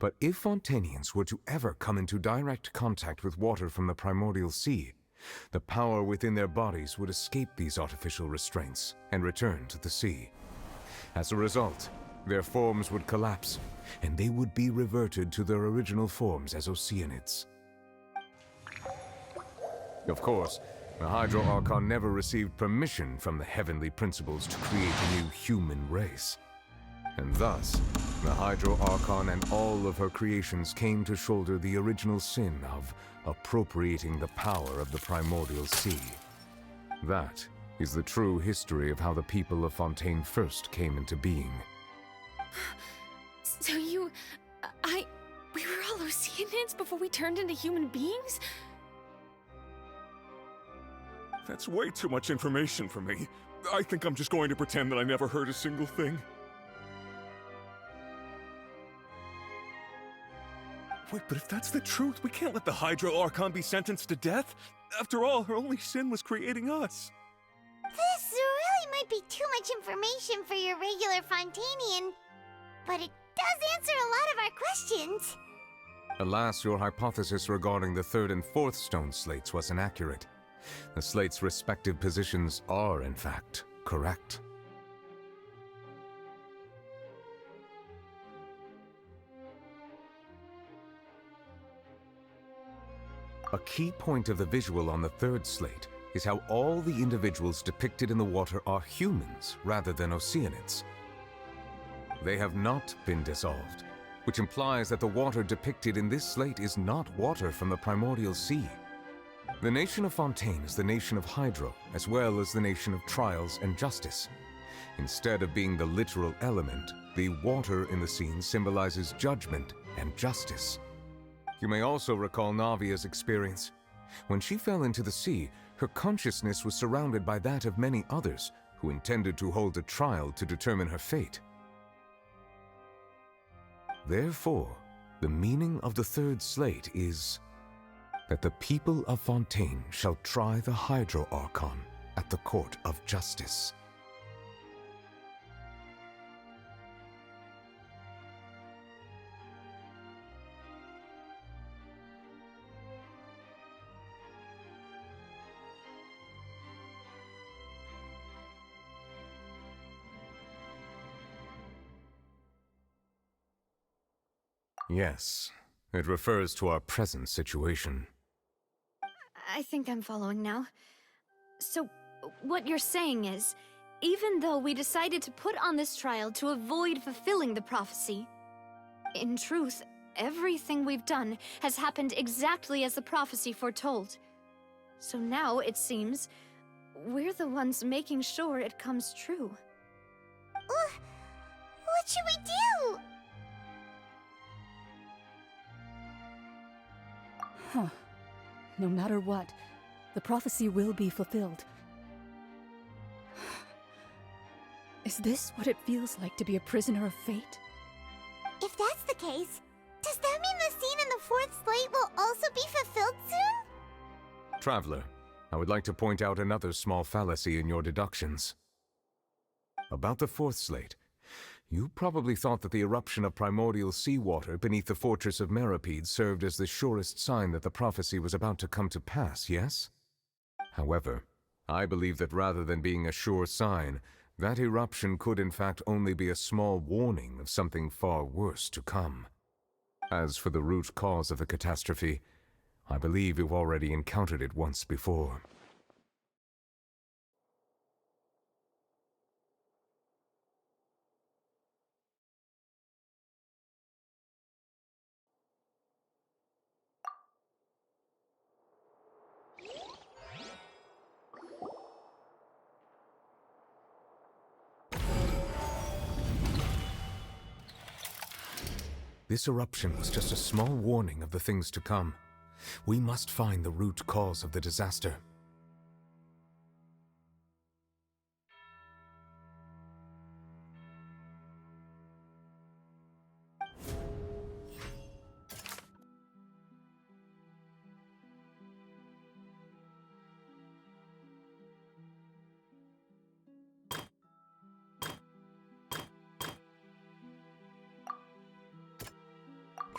But if Fontanians were to ever come into direct contact with water from the primordial sea, the power within their bodies would escape these artificial restraints and return to the sea. As a result, their forms would collapse, and they would be reverted to their original forms as Oceanids. Of course, The Hydro Archon never received permission from the heavenly principles to create a new human race. And thus, the Hydro Archon and all of her creations came to shoulder the original sin of appropriating the power of the primordial sea. That is the true history of how the people of Fontaine first came into being. So we were all Oceanids before we turned into human beings? That's way too much information for me. I think I'm just going to pretend that I never heard a single thing. Wait, but if that's the truth, we can't let the Hydro Archon be sentenced to death. After all, her only sin was creating us. This really might be too much information for your regular Fontainian, but it does answer a lot of our questions. Alas, your hypothesis regarding the third and fourth stone slates was inaccurate. The slates' respective positions are, in fact, correct. A key point of the visual on the third slate is how all the individuals depicted in the water are humans rather than Oceanids. They have not been dissolved, which implies that the water depicted in this slate is not water from the primordial sea. The nation of Fontaine is the nation of Hydro, as well as the nation of Trials and Justice. Instead of being the literal element, the water in the scene symbolizes judgment and justice. You may also recall Navia's experience. When she fell into the sea, her consciousness was surrounded by that of many others who intended to hold a trial to determine her fate. Therefore, the meaning of the third slate is that the people of Fontaine shall try the Hydro Archon at the court of justice. Yes, it refers to our present situation. I think I'm following now. So, what you're saying is, even though we decided to put on this trial to avoid fulfilling the prophecy, in truth, everything we've done has happened exactly as the prophecy foretold. So now, it seems, we're the ones making sure it comes true. What should we do? Huh. No matter what, the prophecy will be fulfilled. Is this what it feels like to be a prisoner of fate? If that's the case, does that mean the scene in the fourth slate will also be fulfilled soon? Traveler, I would like to point out another small fallacy in your deductions. About the fourth slate, you probably thought that the eruption of primordial seawater beneath the fortress of Meripede served as the surest sign that the prophecy was about to come to pass, yes? However, I believe that rather than being a sure sign, that eruption could in fact only be a small warning of something far worse to come. As for the root cause of the catastrophe, I believe you've already encountered it once before. This eruption was just a small warning of the things to come. We must find the root cause of the disaster.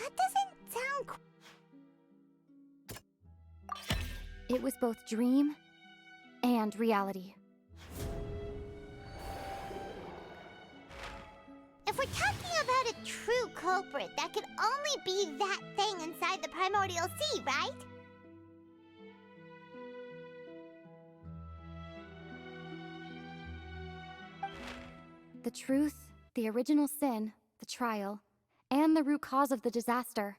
That doesn't sound It was both dream and reality. If we're talking about a true culprit, that could only be that thing inside the primordial sea, right? The truth, the original sin, the trial, and the root cause of the disaster.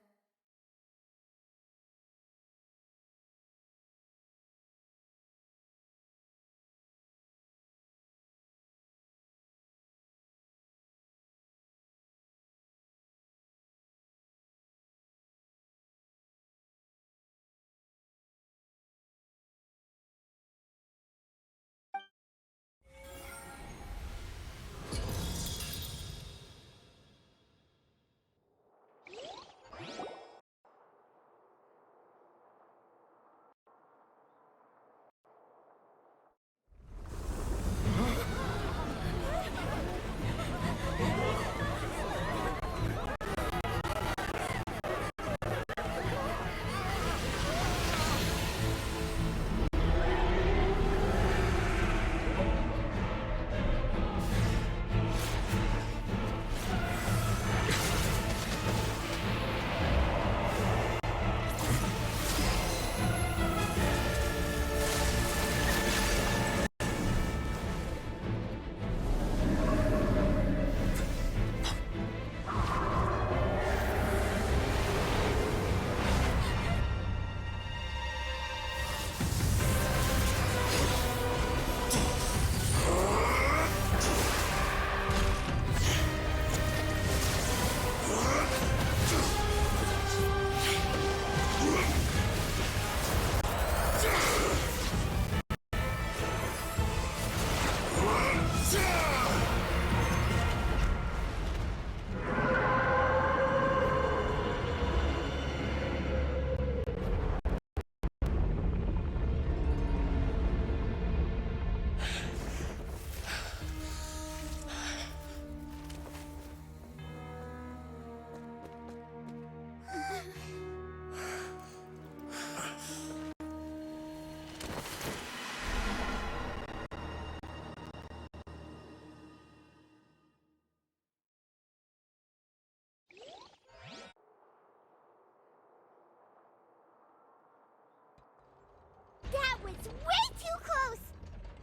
That was way too close!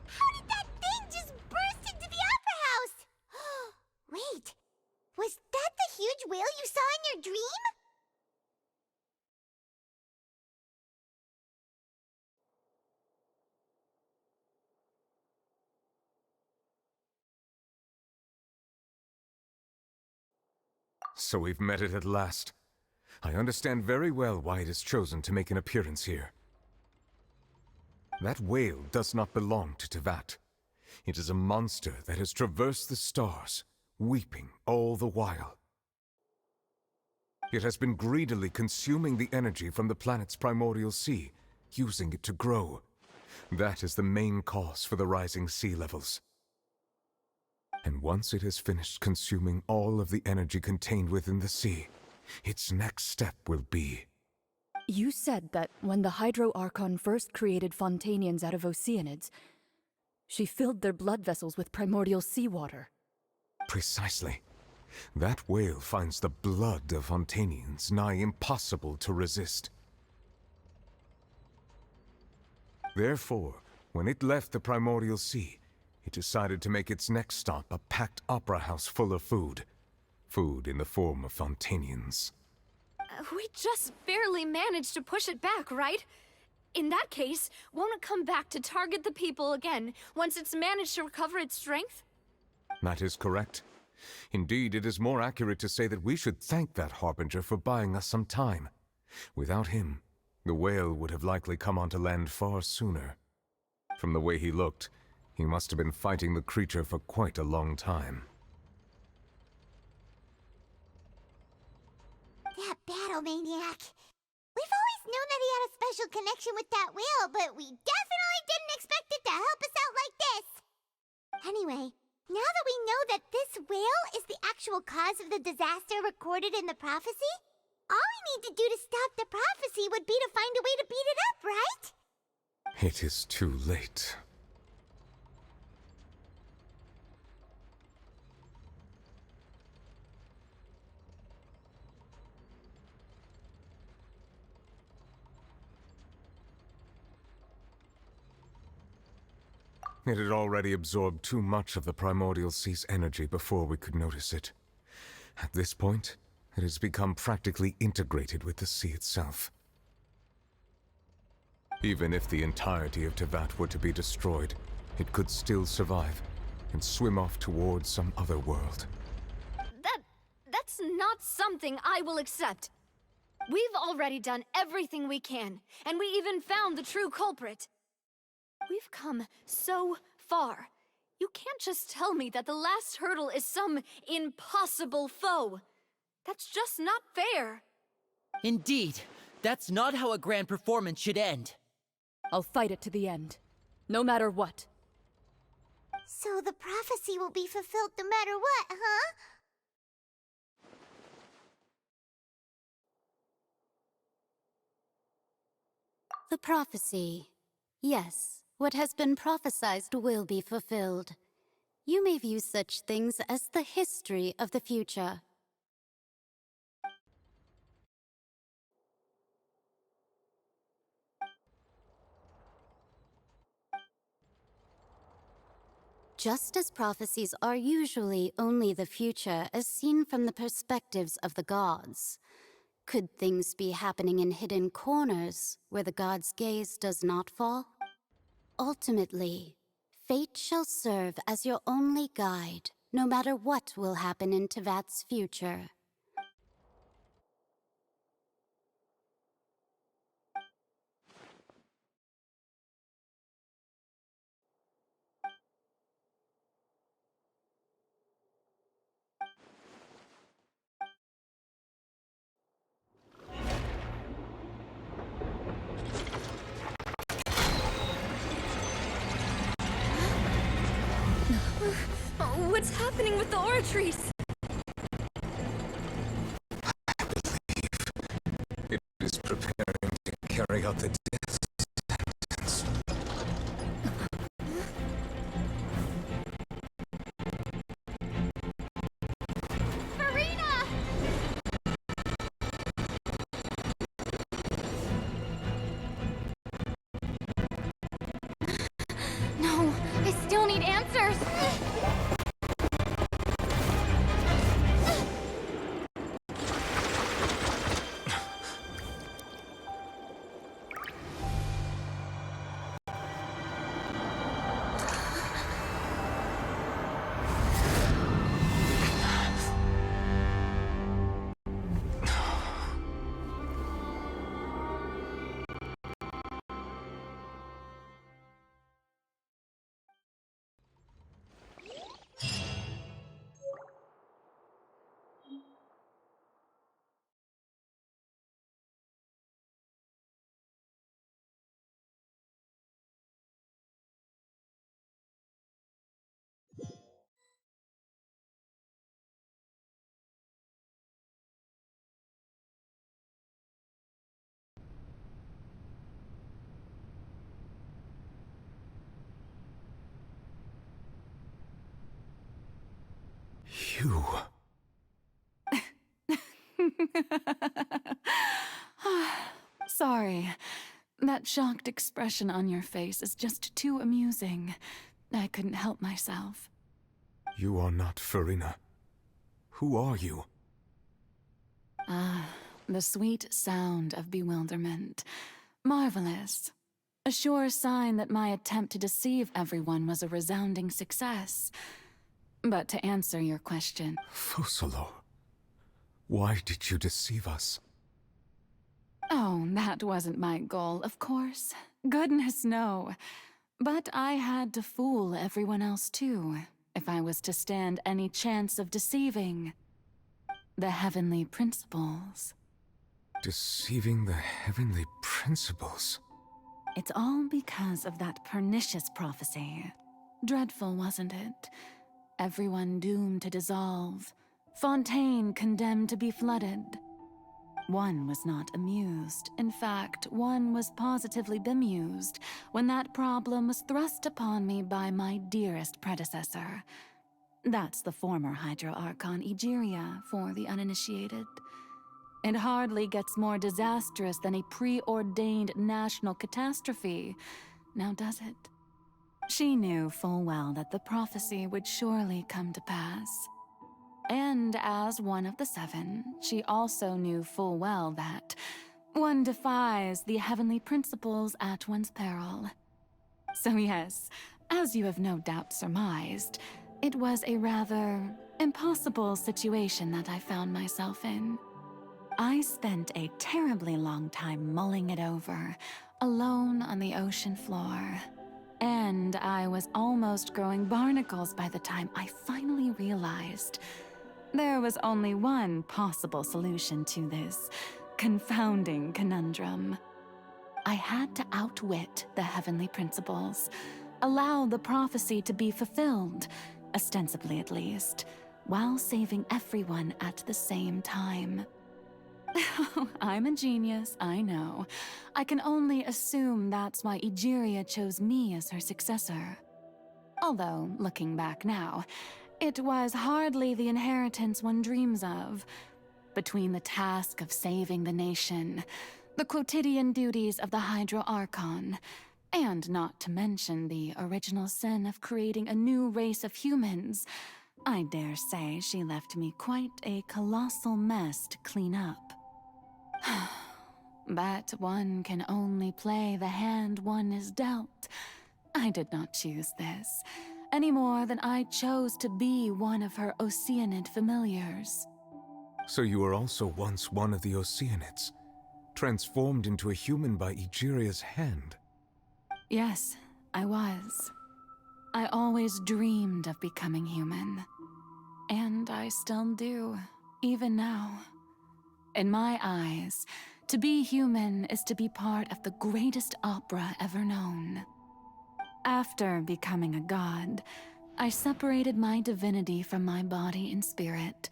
How did that thing just burst into the Opera House? Wait, was that the huge whale you saw in your dream? So we've met it at last. I understand very well why it has chosen to make an appearance here. That whale does not belong to Tevat. It is a monster that has traversed the stars, weeping all the while. It has been greedily consuming the energy from the planet's primordial sea, using it to grow. That is the main cause for the rising sea levels. And once it has finished consuming all of the energy contained within the sea, its next step will be... You said that when the Hydro Archon first created Fontanians out of Oceanids, she filled their blood vessels with primordial seawater. Precisely. That whale finds the blood of Fontanians nigh impossible to resist. Therefore, when it left the primordial sea, it decided to make its next stop a packed opera house full of food. Food in the form of Fontanians. We just barely managed to push it back, right? In that case, won't it come back to target the people again once it's managed to recover its strength? That is correct. Indeed, it is more accurate to say that we should thank that Harbinger for buying us some time. Without him, the whale would have likely come onto land far sooner. From the way he looked, he must have been fighting the creature for quite a long time. That battle maniac. We've always known that he had a special connection with that whale, but we definitely didn't expect it to help us out like this. Anyway, now that we know that this whale is the actual cause of the disaster recorded in the prophecy, all we need to do to stop the prophecy would be to find a way to beat it up, right? It is too late. It had already absorbed too much of the primordial sea's energy before we could notice it. At this point, it has become practically integrated with the sea itself. Even if the entirety of Tevat were to be destroyed, it could still survive and swim off towards some other world. That's not something I will accept. We've already done everything we can, and we even found the true culprit. We've come so far. You can't just tell me that the last hurdle is some impossible foe. That's just not fair. Indeed, that's not how a grand performance should end. I'll fight it to the end, no matter what. So the prophecy will be fulfilled no matter what, huh? The prophecy. Yes, what has been prophesied will be fulfilled. You may view such things as the history of the future. Just as prophecies are usually only the future as seen from the perspectives of the gods, could things be happening in hidden corners where the gods' gaze does not fall? Ultimately, fate shall serve as your only guide, no matter what will happen in Tevat's future. What's happening with the oratories? It is preparing to carry out the death sentence. Farina! No, I still need answers. You... Sorry. That shocked expression on your face is just too amusing. I couldn't help myself. You are not Farina. Who are you? Ah, the sweet sound of bewilderment. Marvelous. A sure sign that my attempt to deceive everyone was a resounding success. But to answer your question... Fusalo, why did you deceive us? Oh, that wasn't my goal, of course. Goodness, no. But I had to fool everyone else too, if I was to stand any chance of deceiving the heavenly principles. Deceiving the heavenly principles? It's all because of that pernicious prophecy. Dreadful, wasn't it? Everyone doomed to dissolve. Fontaine condemned to be flooded. One was not amused. In fact, one was positively bemused when that problem was thrust upon me by my dearest predecessor. That's the former Hydro Archon Egeria, for the uninitiated. It hardly gets more disastrous than a preordained national catastrophe, now does it? She knew full well that the prophecy would surely come to pass. And as one of the seven, she also knew full well that one defies the heavenly principles at one's peril. So yes, as you have no doubt surmised, it was a rather impossible situation that I found myself in. I spent a terribly long time mulling it over, alone on the ocean floor. And I was almost growing barnacles by the time I finally realized there was only one possible solution to this confounding conundrum. I had to outwit the heavenly principles, allow the prophecy to be fulfilled, ostensibly at least, while saving everyone at the same time. I'm a genius, I know. I can only assume that's why Egeria chose me as her successor. Although, looking back now, it was hardly the inheritance one dreams of. Between the task of saving the nation, the quotidian duties of the Hydro Archon, and not to mention the original sin of creating a new race of humans, I dare say she left me quite a colossal mess to clean up. But one can only play the hand one is dealt. I did not choose this, any more than I chose to be one of her Oceanid familiars. So you were also once one of the Oceanids, transformed into a human by Egeria's hand? Yes, I was. I always dreamed of becoming human. And I still do, even now. In my eyes, to be human is to be part of the greatest opera ever known. After becoming a god, I separated my divinity from my body and spirit,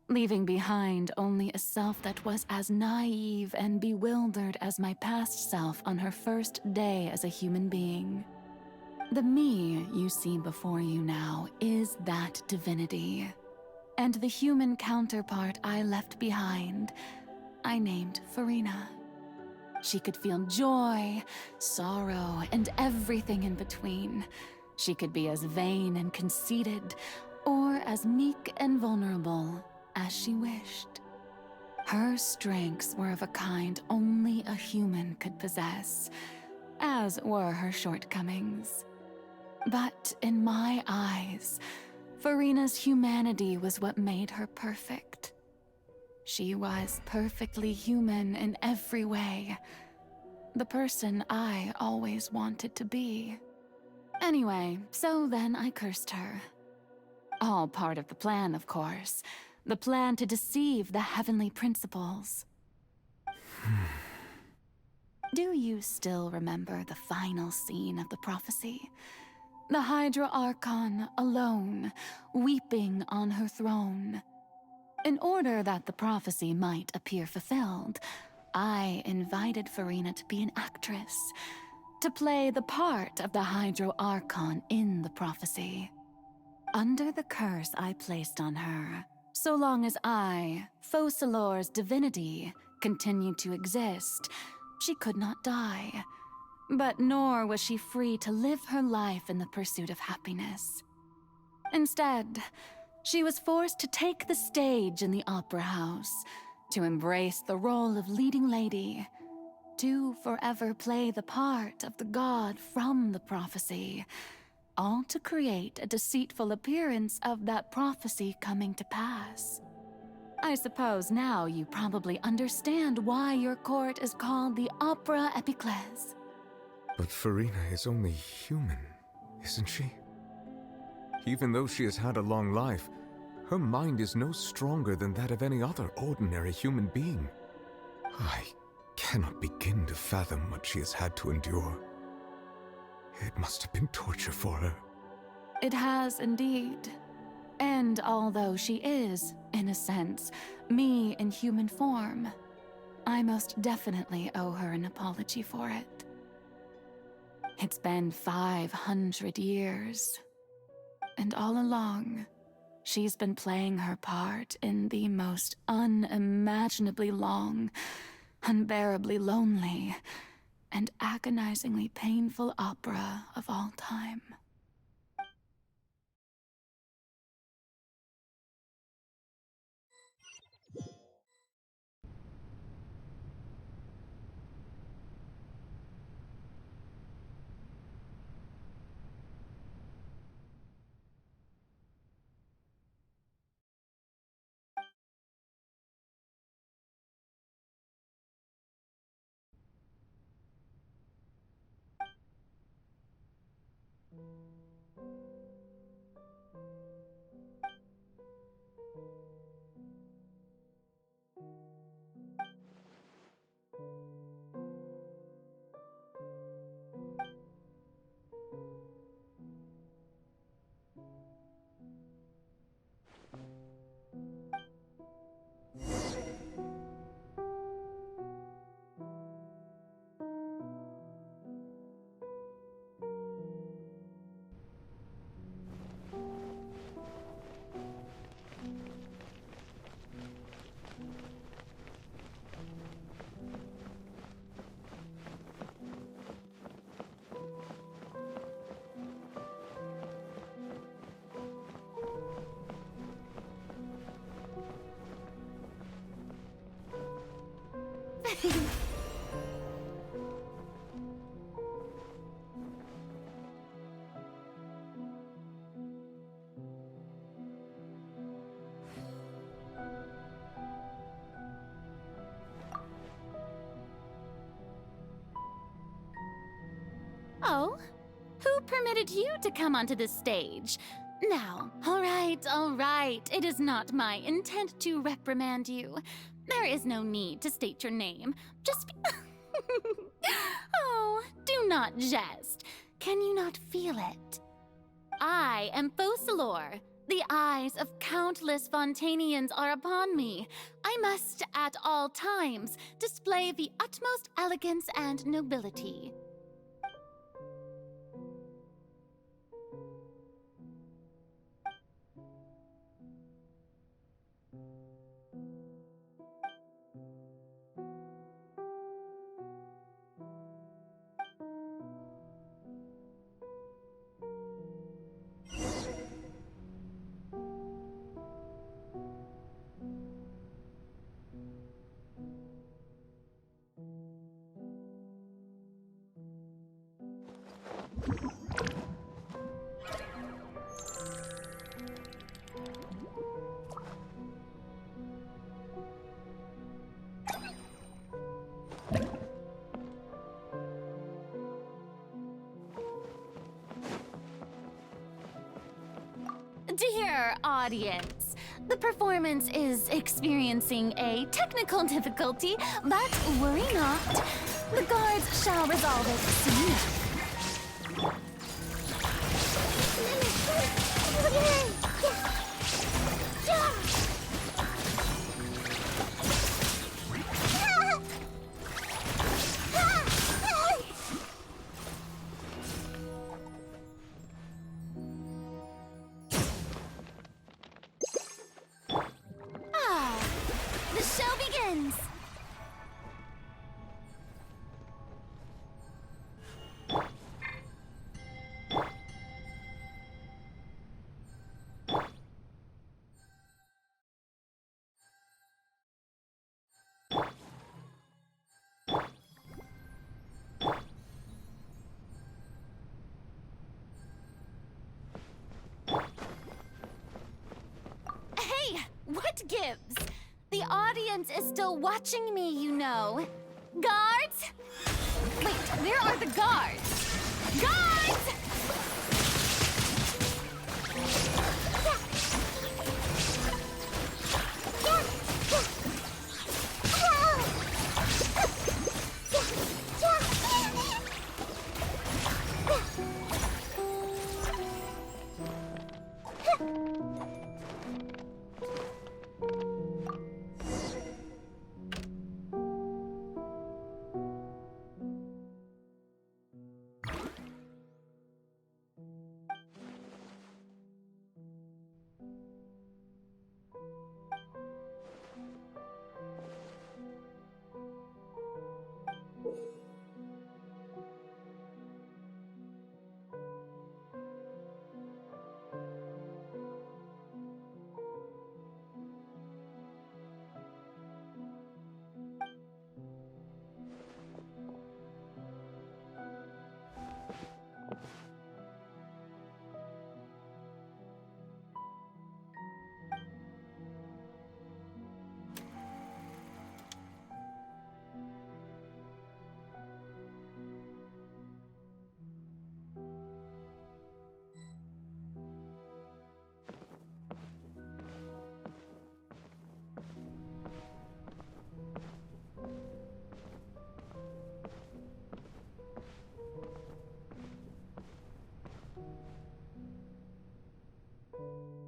leaving behind only a self that was as naive and bewildered as my past self on her first day as a human being. The me you see before you now is that divinity. And the human counterpart I left behind, I named Farina. She could feel joy, sorrow, and everything in between. She could be as vain and conceited, or as meek and vulnerable as she wished. Her strengths were of a kind only a human could possess, as were her shortcomings. But in my eyes, Farina's humanity was what made her perfect. She was perfectly human in every way. The person I always wanted to be. Anyway, so then I cursed her. All part of the plan, of course. The plan to deceive the heavenly principles. Do you still remember the final scene of the prophecy? The Hydra Archon, alone, weeping on her throne. In order that the prophecy might appear fulfilled, I invited Farina to be an actress, to play the part of the Hydro Archon in the prophecy. Under the curse I placed on her, so long as I, Focalor's divinity, continued to exist, she could not die. But nor was she free to live her life in the pursuit of happiness. Instead, she was forced to take the stage in the opera house, to embrace the role of leading lady, to forever play the part of the god from the prophecy, all to create a deceitful appearance of that prophecy coming to pass. I suppose now you probably understand why your court is called the Opera Epiclese. But Farina is only human, isn't she? Even though she has had a long life, her mind is no stronger than that of any other ordinary human being. I cannot begin to fathom what she has had to endure. It must have been torture for her. It has indeed. And although she is, in a sense, me in human form, I most definitely owe her an apology for it. It's been 500 years. And all along, she's been playing her part in the most unimaginably long, unbearably lonely, and agonizingly painful opera of all time. Oh? Who permitted you to come onto this stage? Now, all right. It is not my intent to reprimand you. There is no need to state your name. Just be... Oh, do not jest. Can you not feel it? I am Focalor. The eyes of countless Fontanians are upon me. I must, at all times, display the utmost elegance and nobility. Dear audience, the performance is experiencing a technical difficulty, but worry not. The guards shall resolve it soon. The show begins! Hey, what gives? The audience is still watching me, you know. Guards? Wait, where are the guards? Guards!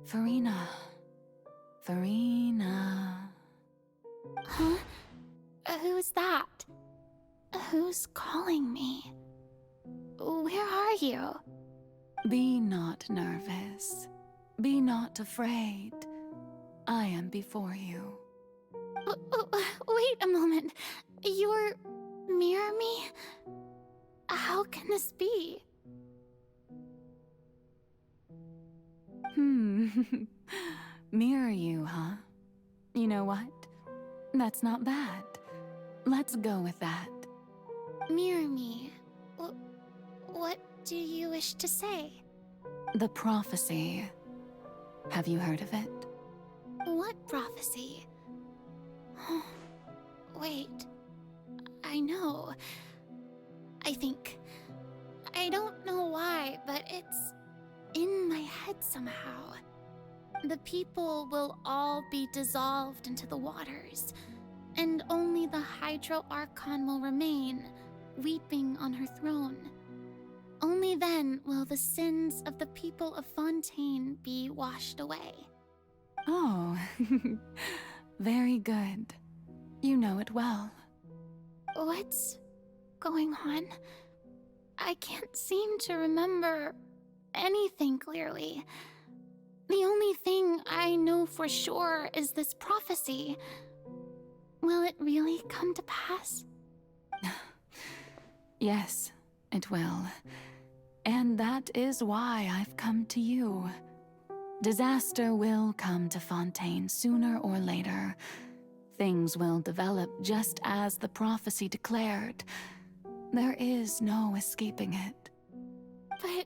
Furina. Furina. Huh? Who's that? Who's calling me? Where are you? Be not nervous. Be not afraid. I am before you. Wait a moment. You're near me? How can this be? Mirror you, huh? You know what? That's not bad. Let's go with that. Mirror me. What do you wish to say? The prophecy. Have you heard of it? What prophecy? Wait. I know. I think. I don't know why, but it's in my head somehow. The people will all be dissolved into the waters, and only the Hydro Archon will remain, weeping on her throne. Only then will the sins of the people of Fontaine be washed away. Oh, very good. You know it well. What's going on? I can't seem to remember anything clearly. The only thing I know for sure is this prophecy. Will it really come to pass? Yes, it will. And that is why I've come to you. Disaster will come to Fontaine sooner or later. Things will develop just as the prophecy declared. There is no escaping it. But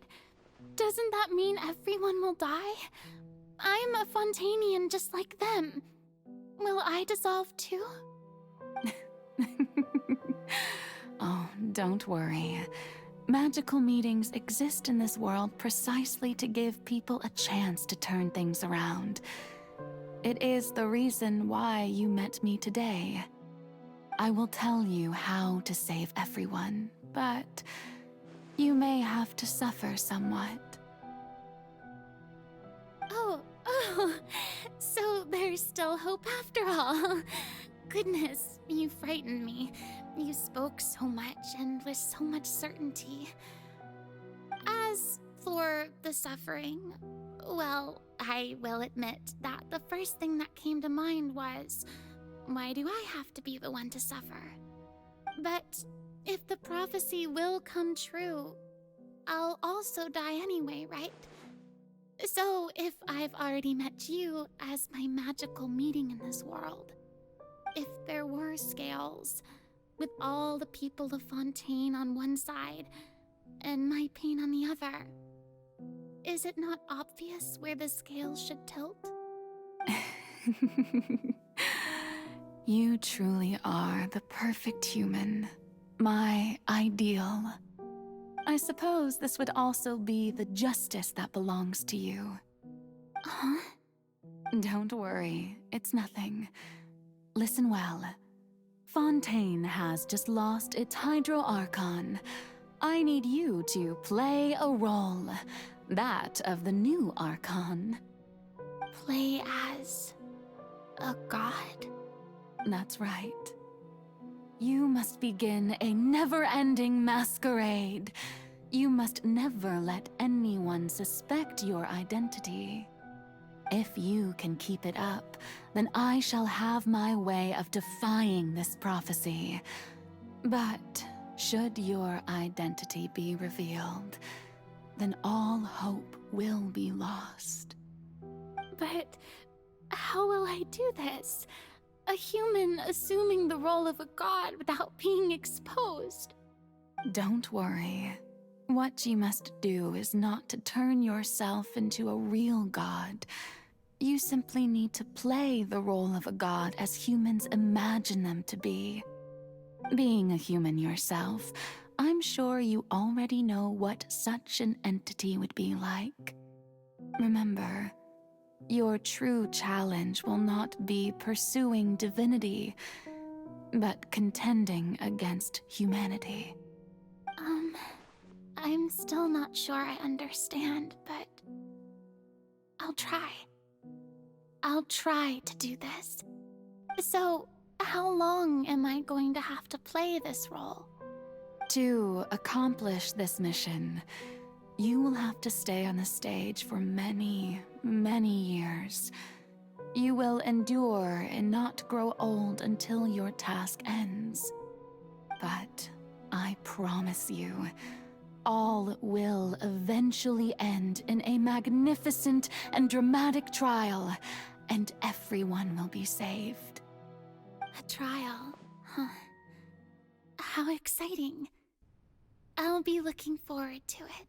doesn't that mean everyone will die? I'm a Fontainian just like them. Will I dissolve too? Oh, don't worry. Magical meetings exist in this world precisely to give people a chance to turn things around. It is the reason why you met me today. I will tell you how to save everyone, but you may have to suffer somewhat. Oh, so there's still hope after all. Goodness, you frightened me. You spoke so much and with so much certainty. As for the suffering, well, I will admit that the first thing that came to mind was, why do I have to be the one to suffer? But if the prophecy will come true, I'll also die anyway, right? So if I've already met you as my magical meeting in this world, if there were scales, with all the people of Fontaine on one side and my pain on the other, is it not obvious where the scales should tilt? You truly are the perfect human, my ideal. I suppose this would also be the justice that belongs to you. Huh? Don't worry, it's nothing. Listen well. Fontaine has just lost its Hydro Archon. I need you to play a role, that of the new Archon. Play as a god? That's right. You must begin a never-ending masquerade. You must never let anyone suspect your identity. If you can keep it up, then I shall have my way of defying this prophecy. But should your identity be revealed, then all hope will be lost. But how will I do this? A human assuming the role of a god without being exposed. Don't worry. What you must do is not to turn yourself into a real god. You simply need to play the role of a god as humans imagine them to be. Being a human yourself, I'm sure you already know what such an entity would be like. Remember, your true challenge will not be pursuing divinity, but contending against humanity. I'm still not sure I understand, but I'll try. I'll try to do this. So, how long am I going to have to play this role? To accomplish this mission, you will have to stay on the stage for many, many years. You will endure and not grow old until your task ends. But I promise you, all will eventually end in a magnificent and dramatic trial, and everyone will be saved. A trial, huh? How exciting. I'll be looking forward to it.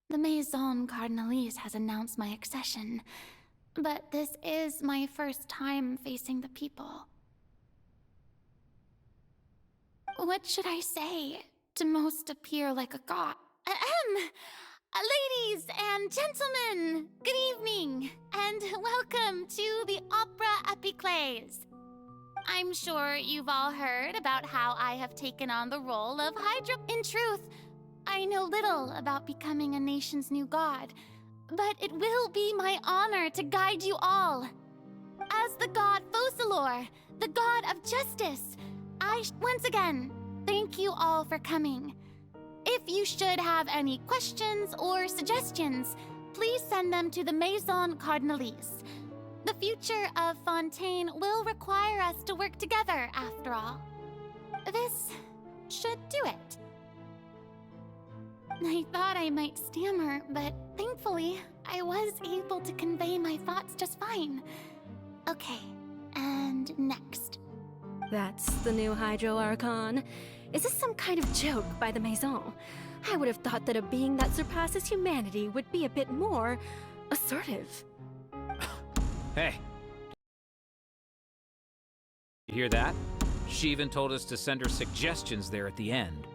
The Maison Cardinalise has announced my accession, but this is my first time facing the people. What should I say to most appear like a god? Ladies and gentlemen, good evening, and welcome to the Opera Epiclese. I'm sure you've all heard about how I have taken on the role of Hydra. In truth, I know little about becoming a nation's new god, but it will be my honor to guide you all. As the god Focalor, the god of justice, once again, thank you all for coming. If you should have any questions or suggestions, please send them to the Maison Cardinalise. The future of Fontaine will require us to work together, after all. This should do it. I thought I might stammer, but thankfully, I was able to convey my thoughts just fine. Okay, and next. That's the new Hydro Archon. Is this some kind of joke by the Maison? I would have thought that a being that surpasses humanity would be a bit more assertive. Hey. You hear that? She even told us to send her suggestions there at the end.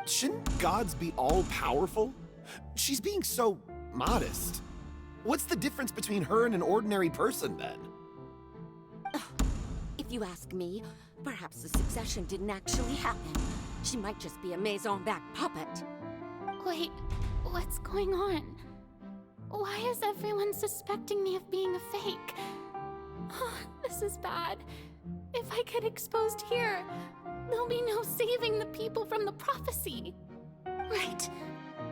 Shouldn't gods be all-powerful? She's being so modest. What's the difference between her and an ordinary person, then? If you ask me, perhaps the succession didn't actually happen. She might just be a Maison-back puppet. Wait, what's going on? Why is everyone suspecting me of being a fake? Oh, this is bad. If I get exposed here, there'll be no saving the people from the prophecy. Right.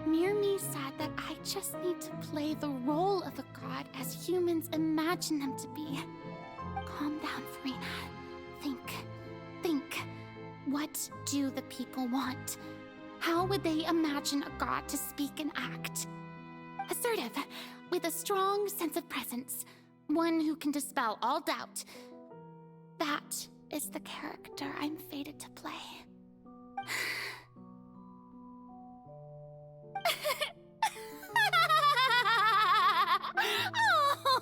Mirmi said that I just need to play the role of a god as humans imagine them to be. Calm down, Furina. Think. What do the people want? How would they imagine a god to speak and act? Assertive, with a strong sense of presence. One who can dispel all doubt. That is the character I'm fated to play.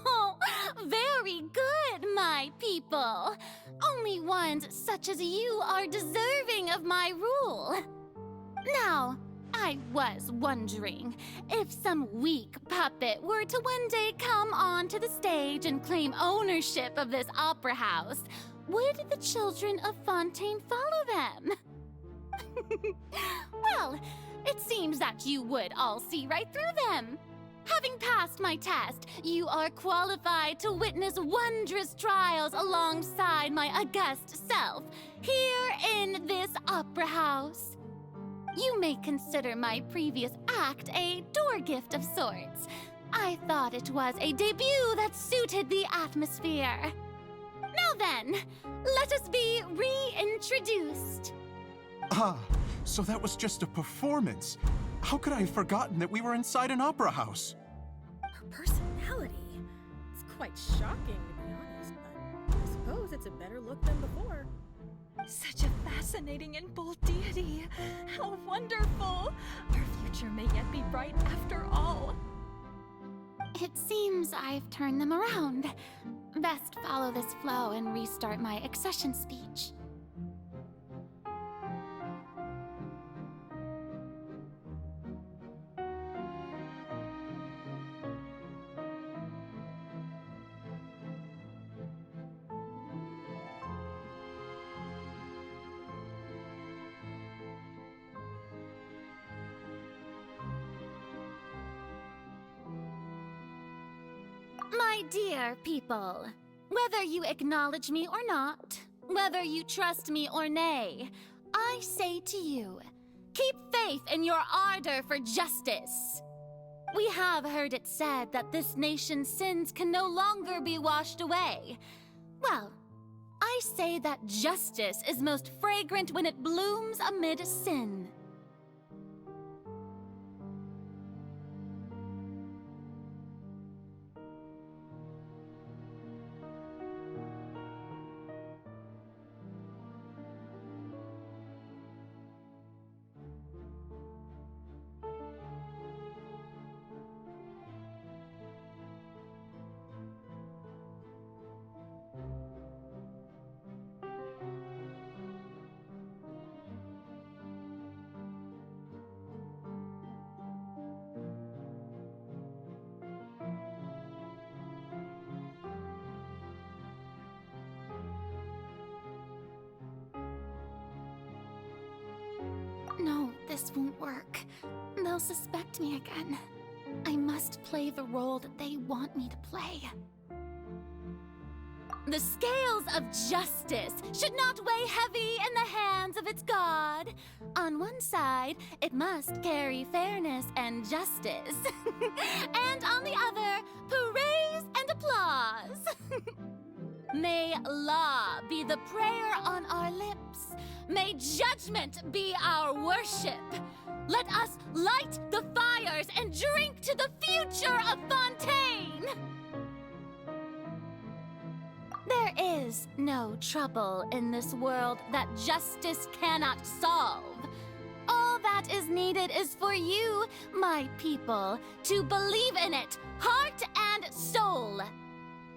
Oh, very good, my people. Only ones such as you are deserving of my rule. Now, I was wondering if some weak puppet were to one day come onto the stage and claim ownership of this opera house, would the children of Fontaine follow them? Well, it seems that you would all see right through them. Having passed my test, you are qualified to witness wondrous trials alongside my august self, here in this opera house. You may consider my previous act a door gift of sorts. I thought it was a debut that suited the atmosphere. Now then, let us be reintroduced. Ah, so that was just a performance. How could I have forgotten that we were inside an opera house? Her personality. It's quite shocking, to be honest, but I suppose it's a better look than before. Such a fascinating and bold deity. How wonderful! Our future may yet be bright after all. It seems I've turned them around. Best follow this flow and restart my accession speech. My dear people, whether you acknowledge me or not, whether you trust me or nay, I say to you, keep faith in your ardor for justice. We have heard it said that this nation's sins can no longer be washed away. Well, I say that justice is most fragrant when it blooms amid sin. No, this won't work. They'll suspect me again. I must play the role that they want me to play. The scales of justice should not weigh heavy in the hands of its god. On one side, it must carry fairness and justice. And on the other, praise and applause. May law be the prayer on our lips. May judgment be our worship. Let us light the fires and drink to the future of Fontaine. There is no trouble in this world that justice cannot solve. All that is needed is for you, my people, to believe in it, heart and soul.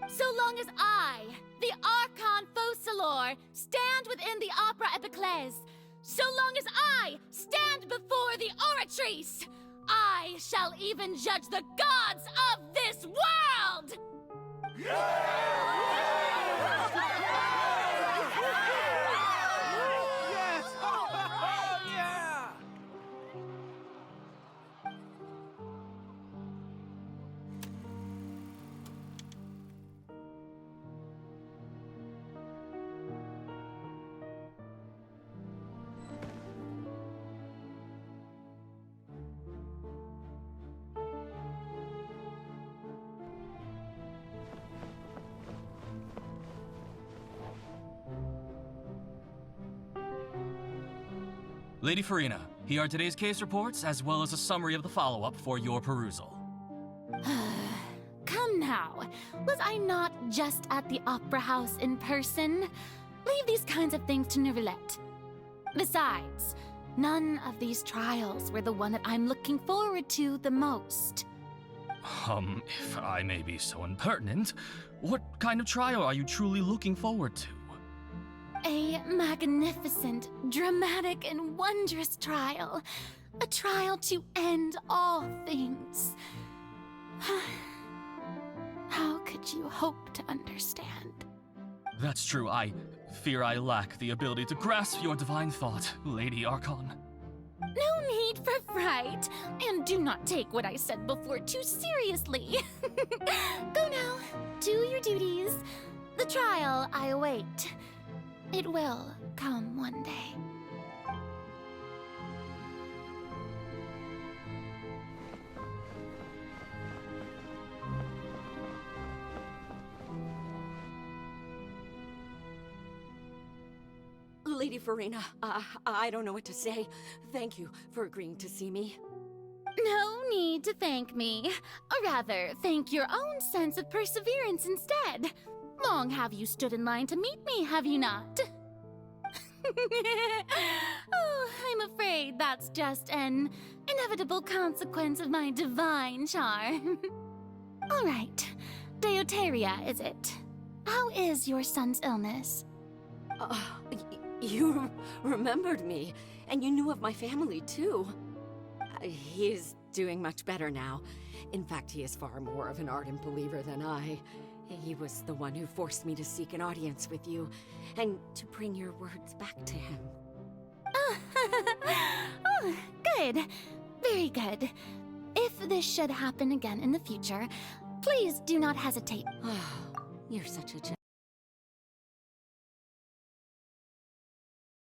So long as I, the Archon Focalor, stand within the Opera Epiclese, so long as I stand before the Oratrice, I shall even judge the gods of this world! Lady Farina, here are today's case reports, as well as a summary of the follow-up for your perusal. Come now, was I not just at the Opera House in person? Leave these kinds of things to Neuvillette. Besides, none of these trials were the one that I'm looking forward to the most. If I may be so impertinent, what kind of trial are you truly looking forward to? A magnificent, dramatic, and wondrous trial. A trial to end all things. How could you hope to understand? That's true. I fear I lack the ability to grasp your divine thought, Lady Archon. No need for fright, and do not take what I said before too seriously. Go now, do your duties. The trial I await. It will come one day. Lady Farina, I don't know what to say. Thank you for agreeing to see me. No need to thank me. Or rather, thank your own sense of perseverance instead. Long have you stood in line to meet me, have you not? Oh, I'm afraid that's just an inevitable consequence of my divine charm. All right, Deuteria, is it? How is your son's illness? You remembered me, and you knew of my family, too. He is doing much better now. In fact, he is far more of an ardent believer than I. He was the one who forced me to seek an audience with you, and to bring your words back to him. Oh, good. Very good. If this should happen again in the future, please do not hesitate. You're such a